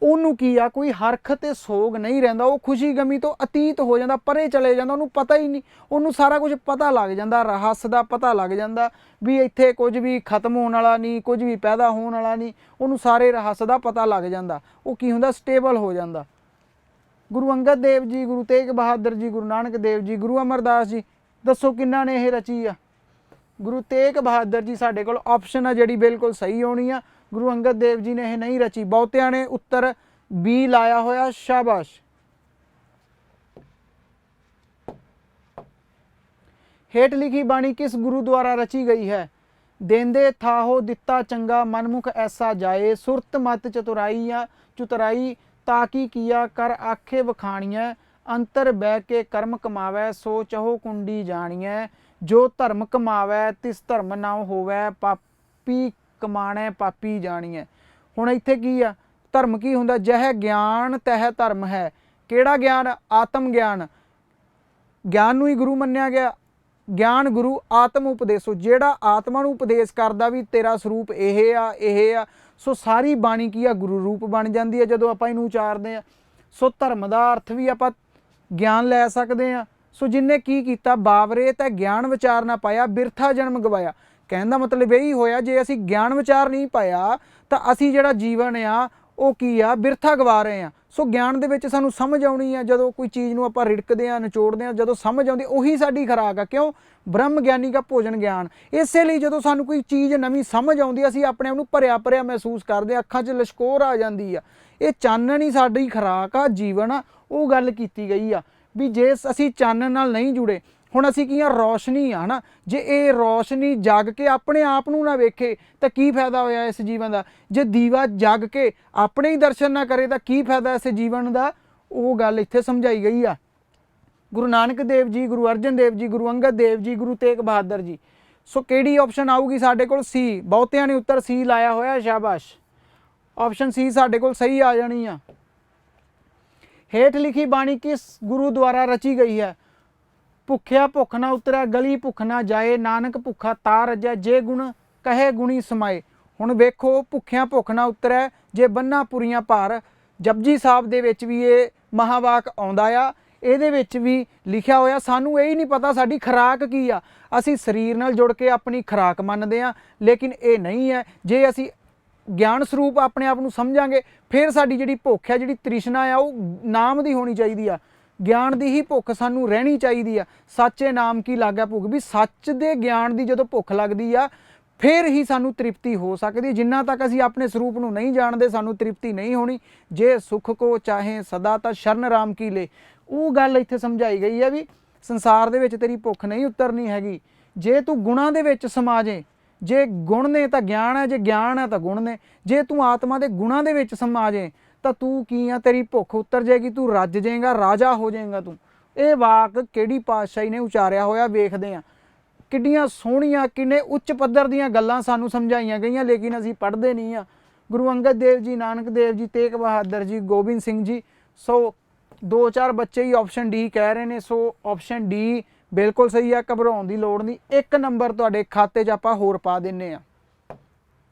ਉਹਨੂੰ ਕੀ ਆ, ਕੋਈ ਹਰਖ ਤੇ ਸੋਗ ਨਹੀਂ ਰਹਿੰਦਾ। ਉਹ ਖੁਸ਼ੀ ਗਮੀ ਤੋਂ ਅਤੀਤ ਹੋ ਜਾਂਦਾ, ਪਰੇ ਚਲੇ ਜਾਂਦਾ। ਉਹਨੂੰ ਪਤਾ ਹੀ ਨਹੀਂ, ਉਹਨੂੰ ਸਾਰਾ ਕੁਝ ਪਤਾ ਲੱਗ ਜਾਂਦਾ, ਰਹੱਸ ਦਾ ਪਤਾ ਲੱਗ ਜਾਂਦਾ ਵੀ ਇੱਥੇ ਕੁਝ ਵੀ ਖਤਮ ਹੋਣ ਵਾਲਾ ਨਹੀਂ, ਕੁਝ ਵੀ ਪੈਦਾ ਹੋਣ ਵਾਲਾ ਨਹੀਂ। ਉਹਨੂੰ ਸਾਰੇ ਰਹੱਸ ਦਾ ਪਤਾ ਲੱਗ ਜਾਂਦਾ। ਉਹ ਕੀ ਹੁੰਦਾ? ਸਟੇਬਲ ਹੋ ਜਾਂਦਾ। ਗੁਰੂ ਅੰਗਦ ਦੇਵ ਜੀ, ਗੁਰੂ ਤੇਗ ਬਹਾਦਰ ਜੀ, ਗੁਰੂ ਨਾਨਕ ਦੇਵ ਜੀ, ਗੁਰੂ ਅਮਰਦਾਸ ਜੀ, ਦੱਸੋ ਕਿਹਨਾਂ ਨੇ ਇਹ ਰਚੀ ਆ? ਗੁਰੂ ਤੇਗ ਬਹਾਦਰ ਜੀ ਸਾਡੇ ਕੋਲ ਆਪਸ਼ਨ ਆ ਜਿਹੜੀ ਬਿਲਕੁਲ ਸਹੀ ਹੋਣੀ ਆ। ਗੁਰੂ ਅੰਗਦ ਦੇਵ ਜੀ ਨੇ ਇਹ ਨਹੀਂ ਰਚੀ। ਬਹੁਤਿਆਂ ਨੇ ਉੱਤਰ ਬੀ ਲਾਇਆ ਹੋਇਆ। ਸ਼ਾਬਾਸ਼। ਹੇਠ ਲਿਖੀ ਬਾਣੀ ਕਿਸ ਗੁਰੂ ਦੁਆਰਾ ਰਚੀ ਗਈ ਹੈ? ਦੇਂਦੇ ਥਾਹੋ ਦਿੱਤਾ ਚੰਗਾ ਮਨਮੁਖ ਐਸਾ ਜਾਏ, ਸੁਰਤ ਮਤ ਚਤੁਰਾਈ ਤਾਕੀ ਕੀਆ ਕਰ ਆਖੇ ਵਖਾਣੀਐ, ਅੰਤਰ ਬਹਿ ਕੇ ਕਰਮ ਕਮਾਵੈ ਸੋ ਚਹੋ ਕੁੰਡੀ ਜਾਣੀਐ, ਜੋ ਧਰਮ ਕਮਾਵੈ ਤਿਸ ਧਰਮ ਨਾ ਹੋਵੈ, ਪਾਪੀ ਕਮਾਣੈ ਪਾਪੀ ਜਾਣੀਐ। ਹੁਣ ਇੱਥੇ ਕੀ ਆ? ਧਰਮ ਕੀ ਹੁੰਦਾ? ਜਹ ਗਿਆਨ ਤਹ ਧਰਮ ਹੈ। ਕਿਹੜਾ ਗਿਆਨ? ਆਤਮ ਗਿਆਨ। ਗਿਆਨ ਨੂੰ ਹੀ ਗੁਰੂ ਮੰਨਿਆ ਗਿਆ। ਗਿਆਨ ਗੁਰੂ ਆਤਮ ਉਪਦੇਸੋ, ਜਿਹੜਾ ਆਤਮਾ ਨੂੰ ਉਪਦੇਸ਼ ਕਰਦਾ ਵੀ ਤੇਰਾ ਸਰੂਪ ਇਹ ਆ, ਇਹ ਆ। ਸੋ ਸਾਰੀ ਬਾਣੀ ਕੀ ਆ? ਗੁਰੂ ਰੂਪ ਬਣ ਜਾਂਦੀ ਹੈ ਜਦੋਂ ਆਪਾਂ ਇਹਨੂੰ ਉਚਾਰਦੇ ਆ। ਸੋ ਧਰਮ ਦਾ ਅਰਥ ਵੀ ਆਪਾਂ ਗਿਆਨ ਲੈ ਸਕਦੇ ਆ। ਸੋ ਜਿਨਨੇ ਕੀ ਕੀਤਾ? ਬਾਵਰੇ ਤਾਂ ਗਿਆਨ ਵਿਚਾਰ ਨਾ ਪਾਇਆ, ਬਿਰਥਾ ਜਨਮ ਗਵਾਇਆ। ਕਹਿਣ ਦਾ ਮਤਲਬ ਇਹੀ ਹੋਇਆ, ਜੇ ਅਸੀਂ ਗਿਆਨ ਵਿਚਾਰ ਨਹੀਂ ਪਾਇਆ ਤਾਂ ਅਸੀਂ ਜਿਹੜਾ ਜੀਵਨ ਆ ਉਹ ਕੀ ਆ? ਬਿਰਥਾ ਗਵਾ ਰਹੇ ਆ। ਸੋ ਗਿਆਨ ਦੇ ਵਿੱਚ ਸਾਨੂੰ ਸਮਝ ਆਉਣੀ ਆ। ਜਦੋਂ ਕੋਈ ਚੀਜ਼ ਨੂੰ ਆਪਾਂ ਰਿੜਕਦੇ ਆ, ਨਿਚੋੜਦੇ ਆ, ਜਦੋਂ ਸਮਝ ਆਉਂਦੀ ਉਹੀ ਸਾਡੀ ਖੁਰਾਕ ਆ। ਕਿਉਂ? ਬ੍ਰਹਮ ਗਿਆਨੀ ਦਾ ਭੋਜਨ ਗਿਆਨ। ਇਸੇ ਲਈ ਜਦੋਂ ਸਾਨੂੰ ਕੋਈ ਚੀਜ਼ ਨਵੀਂ ਸਮਝ ਆਉਂਦੀ, ਅਸੀਂ ਆਪਣੇ ਆਪ ਨੂੰ ਭਰਿਆ ਭਰਿਆ ਮਹਿਸੂਸ ਕਰਦੇ, ਅੱਖਾਂ 'ਚ ਲਿਸ਼ਕੋਰ ਆ ਜਾਂਦੀ ਆ। ਇਹ ਚਾਨਣ ਹੀ ਸਾਡੀ ਖੁਰਾਕ ਆ, ਜੀਵਨ ਆ। ਉਹ ਗੱਲ ਕੀਤੀ ਗਈ ਆ ਵੀ ਜੇ ਅਸੀਂ ਚਾਨਣ ਨਾਲ ਨਹੀਂ ਜੁੜੇ, ਹੁਣ ਅਸੀਂ ਕੀ ਆ? ਰੌਸ਼ਨੀ ਆ ਨਾ। ਜੇ ਇਹ ਰੌਸ਼ਨੀ ਜਗ ਕੇ ਆਪਣੇ ਆਪ ਨੂੰ ਨਾ ਵੇਖੇ ਤਾਂ ਕੀ ਫਾਇਦਾ ਹੋਇਆ ਇਸ ਜੀਵਨ ਦਾ? ਜੇ ਦੀਵਾ ਜਗ ਕੇ ਆਪਣੇ ਹੀ ਦਰਸ਼ਨ ਨਾ ਕਰੇ ਤਾਂ ਕੀ ਫਾਇਦਾ ਇਸ ਜੀਵਨ ਦਾ? ਉਹ ਗੱਲ ਇੱਥੇ ਸਮਝਾਈ ਗਈ ਆ। ਗੁਰੂ ਨਾਨਕ ਦੇਵ ਜੀ, ਗੁਰੂ ਅਰਜਨ ਦੇਵ ਜੀ, ਗੁਰੂ ਅੰਗਦ ਦੇਵ ਜੀ, ਗੁਰੂ ਤੇਗ ਬਹਾਦਰ ਜੀ। ਸੋ ਕਿਹੜੀ ਆਪਸ਼ਨ ਆਊਗੀ ਸਾਡੇ ਕੋਲ? ਸੀ। ਬਹੁਤਿਆਂ ਨੇ ਉੱਤਰ ਸੀ ਲਾਇਆ ਹੋਇਆ। ਸ਼ਾਬਾਸ਼। ਆਪਸ਼ਨ ਸੀ ਸਾਡੇ ਕੋਲ ਸਹੀ ਆ ਜਾਣੀ ਆ। ਹੇਠ ਲਿਖੀ ਬਾਣੀ ਕਿਸ ਗੁਰੂ ਦੁਆਰਾ ਰਚੀ ਗਈ ਹੈ? ਭੁੱਖਿਆ ਭੁੱਖ ਨਾ ਉਤਰੈ, ਗਲੀ ਭੁੱਖ ਨਾ ਜਾਏ, ਨਾਨਕ ਭੁੱਖਾ ਤਾਂ ਰੱਜੈ, ਜੇ ਗੁਣ ਕਹੇ ਗੁਣੀ ਸਮਾਏ। ਹੁਣ ਵੇਖੋ, ਭੁੱਖਿਆਂ ਭੁੱਖ ਨਾ ਉਤਰੈ, ਜੇ ਬੰਨਾ ਪੁਰੀਆਂ ਭਾਰ। ਜਪਜੀ ਸਾਹਿਬ ਦੇ ਵਿੱਚ ਵੀ ਇਹ ਮਹਾਵਾਕ ਆਉਂਦਾ ਆ। ਇਹਦੇ ਵਿੱਚ ਵੀ ਲਿਖਿਆ ਹੋਇਆ। ਸਾਨੂੰ ਇਹ ਹੀ ਨਹੀਂ ਪਤਾ ਸਾਡੀ ਖੁਰਾਕ ਕੀ ਆ। ਅਸੀਂ ਸਰੀਰ ਨਾਲ ਜੁੜ ਕੇ ਆਪਣੀ ਖੁਰਾਕ ਮੰਨਦੇ ਹਾਂ, ਲੇਕਿਨ ਇਹ ਨਹੀਂ ਹੈ। ਜੇ ਅਸੀਂ ਗਿਆਨ ਸਰੂਪ ਆਪਣੇ ਆਪ ਨੂੰ ਸਮਝਾਂਗੇ, ਫਿਰ ਸਾਡੀ ਜਿਹੜੀ ਭੁੱਖ ਹੈ, ਜਿਹੜੀ ਤ੍ਰਿਸ਼ਨਾ ਆ, ਉਹ ਨਾਮ ਦੀ ਹੋਣੀ ਚਾਹੀਦੀ ਆ। ਗਿਆਨ ਦੀ ਹੀ ਭੁੱਖ ਸਾਨੂੰ ਰਹਿਣੀ ਚਾਹੀਦੀ ਆ। ਸੱਚੇ ਨਾਮ ਕੀ ਲਾਗੈ ਭੁੱਖ, ਵੀ ਸੱਚ ਦੇ ਗਿਆਨ ਦੀ ਜਦੋਂ ਭੁੱਖ ਲੱਗਦੀ ਆ ਫਿਰ ਹੀ ਸਾਨੂੰ ਤ੍ਰਿਪਤੀ ਹੋ ਸਕਦੀ। ਜਿੰਨਾ ਤੱਕ ਅਸੀਂ ਆਪਣੇ ਸਰੂਪ ਨੂੰ ਨਹੀਂ ਜਾਣਦੇ, ਸਾਨੂੰ ਤ੍ਰਿਪਤੀ ਨਹੀਂ ਹੋਣੀ। ਜੇ ਸੁਖ ਕੋ ਚਾਹੇ ਸਦਾ ਤਾਂ ਸ਼ਰਨ ਰਾਮ ਕੀ ਲੈ। ਉਹ ਗੱਲ ਇੱਥੇ ਸਮਝਾਈ ਗਈ ਹੈ ਵੀ ਸੰਸਾਰ ਦੇ ਵਿੱਚ ਤੇਰੀ ਭੁੱਖ ਨਹੀਂ ਉਤਰਨੀ ਹੈਗੀ ਜੇ ਤੂੰ ਗੁਣਾਂ ਦੇ ਵਿੱਚ ਸਮਾ ਜੇ। ਜੇ ਗੁਣ ਨੇ ਤਾਂ ਗਿਆਨ ਹੈ, ਜੇ ਗਿਆਨ ਹੈ ਤਾਂ ਗੁਣ ਨੇ। ਜੇ ਤੂੰ ਆਤਮਾ ਦੇ ਗੁਣਾਂ ਦੇ ਵਿੱਚ ਸਮਾ ਜੇ ਤਾਂ ਤੂੰ ਕੀ ਆ? ਤੇਰੀ ਭੁੱਖ ਉਤਰ ਜਾਏਗੀ, ਤੂੰ ਰੱਜ ਜਾਏਗਾ, ਰਾਜਾ ਹੋ ਜਾਏਗਾ ਤੂੰ। ਇਹ ਵਾਕ ਕਿਹੜੀ ਪਾਤਸ਼ਾਹੀ ਨੇ ਉਚਾਰਿਆ ਹੋਇਆ ਵੇਖਦੇ ਆ। ਕਿੱਡੀਆਂ ਸੋਹਣੀਆਂ, ਕਿੰਨੇ ਉੱਚ ਪੱਧਰ ਦੀਆਂ ਗੱਲਾਂ ਸਾਨੂੰ ਸਮਝਾਈਆਂ ਗਈਆਂ, ਲੇਕਿਨ ਅਸੀਂ ਪੜ੍ਹਦੇ ਨਹੀਂ ਆ। ਗੁਰੂ ਅੰਗਦ ਦੇਵ ਜੀ, ਨਾਨਕ ਦੇਵ ਜੀ, ਤੇਗ ਬਹਾਦਰ ਜੀ, ਗੋਬਿੰਦ ਸਿੰਘ ਜੀ। ਸੋ 2-4 ਬੱਚੇ ਹੀ ਆਪਸ਼ਨ ਡੀ ਕਹਿ ਰਹੇ ਨੇ। ਸੋ ਆਪਸ਼ਨ ਡੀ ਬਿਲਕੁਲ ਸਹੀ ਆ, ਘਬਰਾਉਣ ਦੀ ਲੋੜ ਨਹੀਂ। 1 ਨੰਬਰ ਤੁਹਾਡੇ ਖਾਤੇ 'ਚ ਆਪਾਂ ਹੋਰ ਪਾ ਦਿੰਨੇ ਆ।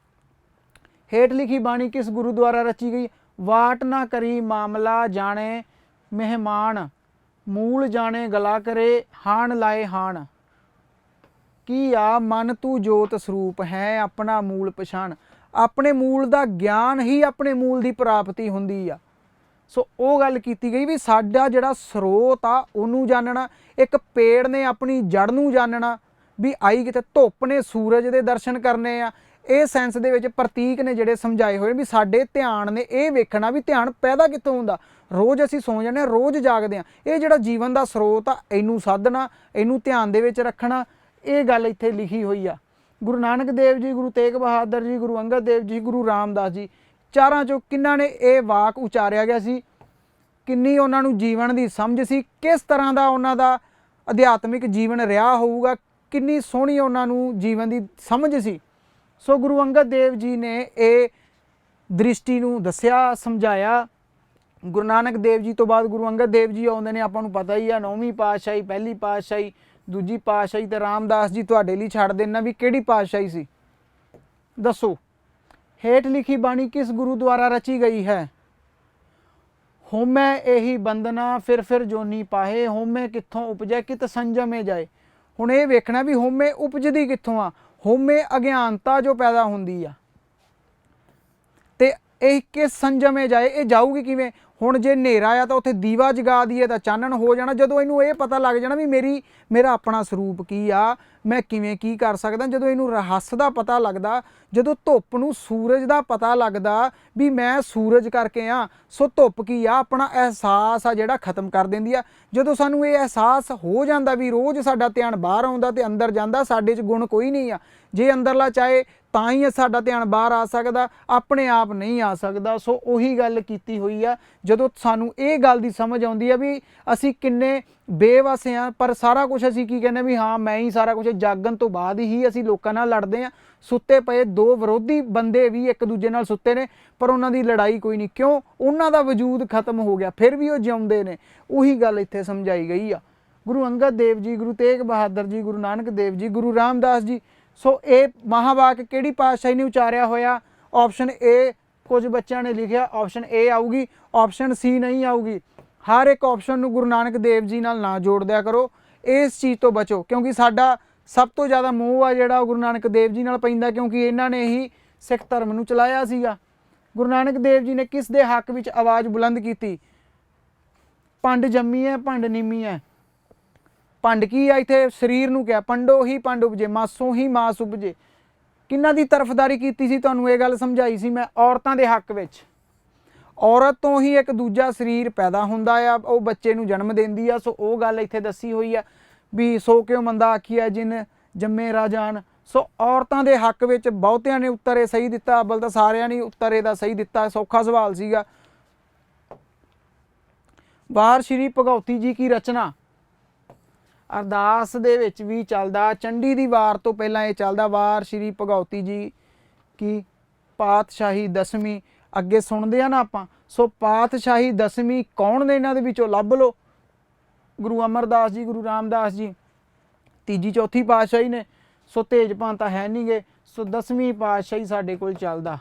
ਹੇਠ ਲਿਖੀ ਬਾਣੀ ਕਿਸ ਗੁਰੂ ਦੁਆਰਾ ਰਚੀ ਗਈ? ਵਾਟ ਨਾ ਕਰੀ ਮਾਮਲਾ ਜਾਣੇ ਮਹਿਮਾਨ, ਮੂਲ ਜਾਣੇ ਗਲਾ ਕਰੇ ਹਾਣ ਲਾਏ ਹਾਣ। ਕੀ ਆ? ਮਨ ਤੂੰ ਜੋਤ ਸਰੂਪ ਹੈ, ਆਪਣਾ ਮੂਲ ਪਛਾਣ। ਆਪਣੇ ਮੂਲ ਦਾ ਗਿਆਨ ਹੀ ਆਪਣੇ ਮੂਲ ਦੀ ਪ੍ਰਾਪਤੀ ਹੁੰਦੀ ਆ। ਸੋ ਉਹ ਗੱਲ ਕੀਤੀ ਗਈ ਵੀ ਸਾਡਾ ਜਿਹੜਾ ਸਰੋਤ ਆ ਉਹਨੂੰ ਜਾਣਨਾ, ਇੱਕ ਪੇੜ ਨੇ ਆਪਣੀ ਜੜ ਨੂੰ ਜਾਣਨਾ, ਵੀ ਆਈ ਕਿਤੇ ਧੁੱਪ ਨੇ ਸੂਰਜ ਦੇ ਦਰਸ਼ਨ ਕਰਨੇ ਆ। ਇਹ ਸੈਂਸ ਦੇ ਵਿੱਚ ਪ੍ਰਤੀਕ ਨੇ ਜਿਹੜੇ ਸਮਝਾਏ ਹੋਏ ਵੀ ਸਾਡੇ ਧਿਆਨ ਨੇ ਇਹ ਵੇਖਣਾ ਵੀ ਧਿਆਨ ਪੈਦਾ ਕਿੱਥੋਂ ਹੁੰਦਾ। ਰੋਜ਼ ਅਸੀਂ ਸੌਂ ਜਾਂਦੇ ਹਾਂ, ਰੋਜ਼ ਜਾਗਦੇ ਹਾਂ, ਇਹ ਜਿਹੜਾ ਜੀਵਨ ਦਾ ਸਰੋਤ ਆ ਇਹਨੂੰ ਸਾਧਣਾ, ਇਹਨੂੰ ਧਿਆਨ ਦੇ ਵਿੱਚ ਰੱਖਣਾ, ਇਹ ਗੱਲ ਇੱਥੇ ਲਿਖੀ ਹੋਈ ਆ। ਗੁਰੂ ਨਾਨਕ ਦੇਵ ਜੀ, ਗੁਰੂ ਤੇਗ ਬਹਾਦਰ ਜੀ, ਗੁਰੂ ਅੰਗਦ ਦੇਵ ਜੀ, ਗੁਰੂ ਰਾਮਦਾਸ ਜੀ, ਚਾਰਾਂ ਚੋਂ ਕਿੰਨਾਂ ਨੇ ਇਹ ਵਾਕ ਉਚਾਰਿਆ ਗਿਆ ਸੀ, ਕਿੰਨੀ ਉਹਨਾਂ ਨੂੰ ਜੀਵਨ ਦੀ ਸਮਝ ਸੀ, ਕਿਸ ਤਰ੍ਹਾਂ ਦਾ ਉਹਨਾਂ ਦਾ ਅਧਿਆਤਮਿਕ ਜੀਵਨ ਰਿਹਾ ਹੋਊਗਾ, ਕਿੰਨੀ ਸੋਹਣੀ ਉਹਨਾਂ ਨੂੰ ਜੀਵਨ ਦੀ ਸਮਝ ਸੀ। ਸੋ ਗੁਰੂ ਅੰਗਦ ਦੇਵ ਜੀ ਨੇ ਇਹ ਦ੍ਰਿਸ਼ਟੀ ਨੂੰ ਦੱਸਿਆ, ਸਮਝਾਇਆ। ਗੁਰੂ ਨਾਨਕ ਦੇਵ ਜੀ ਤੋਂ ਬਾਅਦ ਗੁਰੂ ਅੰਗਦ ਦੇਵ ਜੀ ਆਉਂਦੇ ਨੇ, ਆਪਾਂ ਨੂੰ ਪਤਾ ਹੀ ਆ, 9ਵੀਂ ਪਾਤਸ਼ਾਹੀ, ਪਹਿਲੀ ਪਾਤਸ਼ਾਹੀ, ਦੂਜੀ ਪਾਤਸ਼ਾਹੀ, ਤੇ ਰਾਮਦਾਸ ਜੀ ਤੁਹਾਡੇ ਲਈ ਛੱਡ ਦੇਣਾ ਵੀ ਕਿਹੜੀ ਪਾਤਸ਼ਾਹੀ ਸੀ, ਦੱਸੋ। ਹੇਠ ਲਿਖੀ ਬਾਣੀ ਕਿਸ ਗੁਰੂ ਦੁਆਰਾ ਰਚੀ ਗਈ ਹੈ? ਹੋਮੈ ਇਹੀ ਬੰਦਨਾ ਫਿਰ ਜੋਨੀ ਪਾਹੇ, ਹੋਮੈ ਕਿੱਥੋਂ ਉਪਜੈ ਕਿਤ ਸੰਜਮੇ ਜਾਏ। ਹੁਣ ਇਹ ਵੇਖਣਾ ਵੀ ਹੋਮੇ ਉਪਜਦੀ ਕਿੱਥੋਂ ਆ। ਹੋਮੇ ਅਗਿਆਨਤਾ ਜੋ ਪੈਦਾ ਹੁੰਦੀ ਆ, ਤੇ ਇਹ ਕਿਸ ਸੰਜਮੇ ਜਾਏ, ਇਹ ਜਾਊਗੀ ਕਿਵੇਂ? ਹੁਣ ਜੇ ਹਨੇਰਾ ਆ ਤਾਂ ਉੱਥੇ ਦੀਵਾ ਜਗਾ ਦਈਏ ਤਾਂ ਚਾਨਣ ਹੋ ਜਾਣਾ। ਜਦੋਂ ਇਹਨੂੰ ਇਹ ਪਤਾ ਲੱਗ ਜਾਣਾ ਵੀ ਮੇਰਾ ਆਪਣਾ ਸਰੂਪ ਕੀ ਆ, ਮੈਂ ਕਿਵੇਂ ਕੀ ਕਰ ਸਕਦਾ, ਜਦੋਂ ਇਹਨੂੰ ਰਹੱਸ ਦਾ ਪਤਾ ਲੱਗਦਾ, ਜਦੋਂ ਧੁੱਪ ਨੂੰ ਸੂਰਜ ਦਾ ਪਤਾ ਲੱਗਦਾ ਵੀ ਮੈਂ ਸੂਰਜ ਕਰਕੇ ਆ, ਸੋ ਧੁੱਪ ਕੀ ਆ, ਆਪਣਾ ਅਹਿਸਾਸ ਆ ਜਿਹੜਾ ਖਤਮ ਕਰ ਦਿੰਦੀ ਆ। ਜਦੋਂ ਸਾਨੂੰ ਇਹ ਅਹਿਸਾਸ ਹੋ ਜਾਂਦਾ ਵੀ ਰੋਜ਼ ਸਾਡਾ ਧਿਆਨ ਬਾਹਰ ਆਉਂਦਾ ਤੇ ਅੰਦਰ ਜਾਂਦਾ, ਸਾਡੇ 'ਚ ਗੁਣ ਕੋਈ ਨਹੀਂ ਆ, ਜੇ ਅੰਦਰਲਾ ਚਾਹੇ ਤਾਂ ਹੀ ਸਾਡਾ ਧਿਆਨ ਬਾਹਰ ਆ ਸਕਦਾ, ਆਪਣੇ ਆਪ ਨਹੀਂ ਆ ਸਕਦਾ। ਸੋ ਉਹੀ ਗੱਲ ਕੀਤੀ ਹੋਈ ਆ, ਜਦੋਂ ਸਾਨੂੰ ਇਹ ਗੱਲ ਦੀ ਸਮਝ ਆਉਂਦੀ ਆ ਵੀ ਅਸੀਂ ਕਿੰਨੇ ਬੇਵਸ ਆ, ਪਰ ਸਾਰਾ ਕੁਝ ਅਸੀਂ ਕੀ ਕਹਿੰਦੇ ਵੀ ਹਾਂ ਮੈਂ ਹੀ ਸਾਰਾ ਕੁਝ, ਜਾਗਣ ਤੋਂ ਬਾਅਦ ਹੀ ਅਸੀਂ ਲੋਕਾਂ ਨਾਲ ਲੜਦੇ ਹਾਂ। ਸੁੱਤੇ ਪਏ ਦੋ ਵਿਰੋਧੀ ਬੰਦੇ ਵੀ ਇੱਕ ਦੂਜੇ ਨਾਲ ਸੁੱਤੇ ਨੇ, ਪਰ ਉਹਨਾਂ ਦੀ ਲੜਾਈ ਕੋਈ ਨਹੀਂ, ਕਿਉਂ? ਉਹਨਾਂ ਦਾ ਵਜੂਦ ਖਤਮ ਹੋ ਗਿਆ, ਫਿਰ ਵੀ ਉਹ ਜਿਉਂਦੇ ਨੇ। ਉਹੀ ਗੱਲ ਇੱਥੇ ਸਮਝਾਈ ਗਈ ਆ। ਗੁਰੂ ਅੰਗਦ ਦੇਵ ਜੀ, ਗੁਰੂ ਤੇਗ ਬਹਾਦਰ ਜੀ, ਗੁਰੂ ਨਾਨਕ ਦੇਵ ਜੀ, ਗੁਰੂ ਰਾਮਦਾਸ ਜੀ। ਸੋ ਇਹ ਮਹਾਵਾਕ ਕਿਹੜੀ ਪਾਤਸ਼ਾਹੀ ਨੇ ਉਚਾਰਿਆ ਹੋਇਆ? ਆਪਸ਼ਨ ਏ ਕੁਝ ਬੱਚਿਆਂ ਨੇ ਲਿਖਿਆ, ਆਪਸ਼ਨ ਏ ਆਊਗੀ, ਆਪਸ਼ਨ ਸੀ ਨਹੀਂ ਆਊਗੀ। ਹਰ ਇੱਕ ਆਪਸ਼ਨ ਨੂੰ ਗੁਰੂ ਨਾਨਕ ਦੇਵ ਜੀ ਨਾਲ ਨਾ ਜੋੜ ਦਿਆ ਕਰੋ, ਇਸ ਚੀਜ਼ ਤੋਂ ਬਚੋ, ਕਿਉਂਕਿ ਸਾਡਾ ਸਭ ਤੋਂ ਜ਼ਿਆਦਾ ਮੋਹ ਆ ਜਿਹੜਾ ਉਹ ਗੁਰੂ ਨਾਨਕ ਦੇਵ ਜੀ ਨਾਲ ਪੈਂਦਾ, ਕਿਉਂਕਿ ਇਹਨਾਂ ਨੇ ਹੀ ਸਿੱਖ ਧਰਮ ਨੂੰ ਚਲਾਇਆ ਸੀਗਾ। ਗੁਰੂ ਨਾਨਕ ਦੇਵ ਜੀ ਨੇ ਕਿਸ ਦੇ ਹੱਕ ਵਿੱਚ ਆਵਾਜ਼ ਬੁਲੰਦ ਕੀਤੀ? ਪੰਡ ਜੰਮੀ ਹੈ ਪੰਡ ਨਿੰਮੀ ਹੈ। ਪੰਡ ਕੀ ਆ ਇੱਥੇ? ਸਰੀਰ ਨੂੰ ਕਿਹਾ, ਪੰਡੋ ਹੀ ਪੰਡ ਉਪਜੇ, ਮਾਸੋਂ ਹੀ ਮਾਸ ਉਪਜੇ। ਕਿਹਨਾਂ ਦੀ ਤਰਫਦਾਰੀ ਕੀਤੀ ਸੀ? ਤੁਹਾਨੂੰ ਇਹ ਗੱਲ ਸਮਝਾਈ ਸੀ ਮੈਂ, ਔਰਤਾਂ ਦੇ ਹੱਕ ਵਿੱਚ। ਔਰਤ ਤੋਂ ਹੀ ਇੱਕ ਦੂਜਾ ਸਰੀਰ ਪੈਦਾ ਹੁੰਦਾ ਆ, ਉਹ ਬੱਚੇ ਨੂੰ ਜਨਮ ਦਿੰਦੀ ਆ। ਸੋ ਉਹ ਗੱਲ ਇੱਥੇ ਦੱਸੀ ਹੋਈ ਆ ਵੀ ਸੋ ਕਿਉਂ ਮੰਦਾ ਆਖੀਆ ਜਿਨ ਜੰਮੇ ਰਾਜਾਨ। ਸੋ ਔਰਤਾਂ ਦੇ ਹੱਕ ਵਿੱਚ ਬਹੁਤਿਆਂ ਨੇ ਉੱਤਰ ਇਹ ਸਹੀ ਦਿੱਤਾ, ਅਵਲ ਤਾਂ ਸਾਰਿਆਂ ਨੇ ਉੱਤਰ ਇਹਦਾ ਸਹੀ ਦਿੱਤਾ, ਸੌਖਾ ਸਵਾਲ ਸੀਗਾ। ਵਾਰ ਸ਼੍ਰੀ ਭਗਉਤੀ ਜੀ ਕੀ ਰਚਨਾ। ਅਰਦਾਸ ਦੇ ਵਿੱਚ ਵੀ ਚੱਲਦਾ, ਚੰਡੀ ਦੀ ਵਾਰ ਤੋਂ ਪਹਿਲਾਂ ਇਹ ਚੱਲਦਾ, ਵਾਰ ਸ਼੍ਰੀ ਭਗਉਤੀ ਜੀ ਕੀ ਪਾਤਸ਼ਾਹੀ ਦਸਵੀਂ। ਅੱਗੇ ਸੁਣਦੇ ਆ ਨਾ ਆਪਾਂ, ਸੋ ਪਾਤਸ਼ਾਹੀ ਦਸਵੀਂ ਕੌਣ ਨੇ ਇਹਨਾਂ ਦੇ ਵਿੱਚੋਂ ਲੱਭ ਲਓ। ਗੁਰੂ ਅਮਰਦਾਸ ਜੀ, ਗੁਰੂ ਰਾਮਦਾਸ ਜੀ, ਤੀਜੀ ਚੌਥੀ ਪਾਤਸ਼ਾਹੀ ਨੇ। ਸੋ ਤੇਜਪਾਨ ਤਾਂ ਹੈ ਨਹੀਂ ਗੇ, ਸੋ 10ਵੀਂ ਪਾਤਸ਼ਾਹੀ ਸਾਡੇ ਕੋਲ ਚੱਲਦਾ।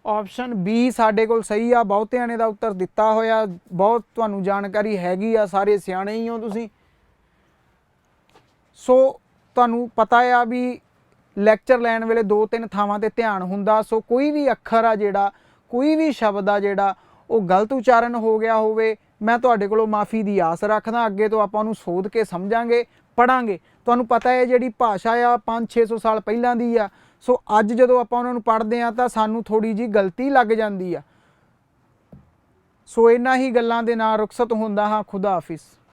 ਆਪਸ਼ਨ ਬੀ ਸਾਡੇ ਕੋਲ ਸਹੀ ਆ। ਬਹੁਤਿਆਂ ਨੇ ਦਾ ਉੱਤਰ ਦਿੱਤਾ ਹੋਇਆ, ਬਹੁਤ ਤੁਹਾਨੂੰ ਜਾਣਕਾਰੀ ਹੈਗੀ ਆ, ਸਾਰੇ ਸਿਆਣੇ ਹੀ ਹੋ ਤੁਸੀਂ। ਸੋ ਤੁਹਾਨੂੰ ਪਤਾ ਆ ਵੀ ਲੈਕਚਰ ਲੈਣ ਵੇਲੇ 2-3 ਥਾਵਾਂ ਤੇ ਧਿਆਨ ਹੁੰਦਾ। ਸੋ ਕੋਈ ਵੀ ਅੱਖਰ ਆ ਜਿਹੜਾ, ਕੋਈ ਵੀ ਸ਼ਬਦ ਆ ਜਿਹੜਾ ਉਹ ਗਲਤ ਉਚਾਰਨ ਹੋ ਗਿਆ ਹੋਵੇ, ਮੈਂ ਤੁਹਾਡੇ ਕੋਲੋਂ ਮਾਫੀ ਦੀ ਆਸ ਰੱਖਦਾ। ਅੱਗੇ ਤੋਂ ਆਪਾਂ ਉਹਨੂੰ ਸੋਧ ਕੇ ਸਮਝਾਂਗੇ, ਪੜਾਂਗੇ। ਤੁਹਾਨੂੰ ਪਤਾ ਹੈ ਜਿਹੜੀ ਭਾਸ਼ਾ ਆ 500-600 ਸਾਲ ਪਹਿਲਾਂ ਦੀ ਆ। ਸੋ ਅੱਜ ਜਦੋਂ ਆਪਾਂ ਉਹਨਾਂ ਨੂੰ ਪੜ੍ਹਦੇ ਹਾਂ ਤਾਂ ਸਾਨੂੰ ਥੋੜੀ ਜਿਹੀ ਗਲਤੀ ਲੱਗ ਜਾਂਦੀ ਆ। ਸੋ ਇਹਨਾਂ ਹੀ ਗੱਲਾਂ ਦੇ ਨਾਲ ਰੁਖਸਤ ਹੁੰਦਾ ਹਾਂ। ਖੁਦਾ ਹਾਫਿਜ਼।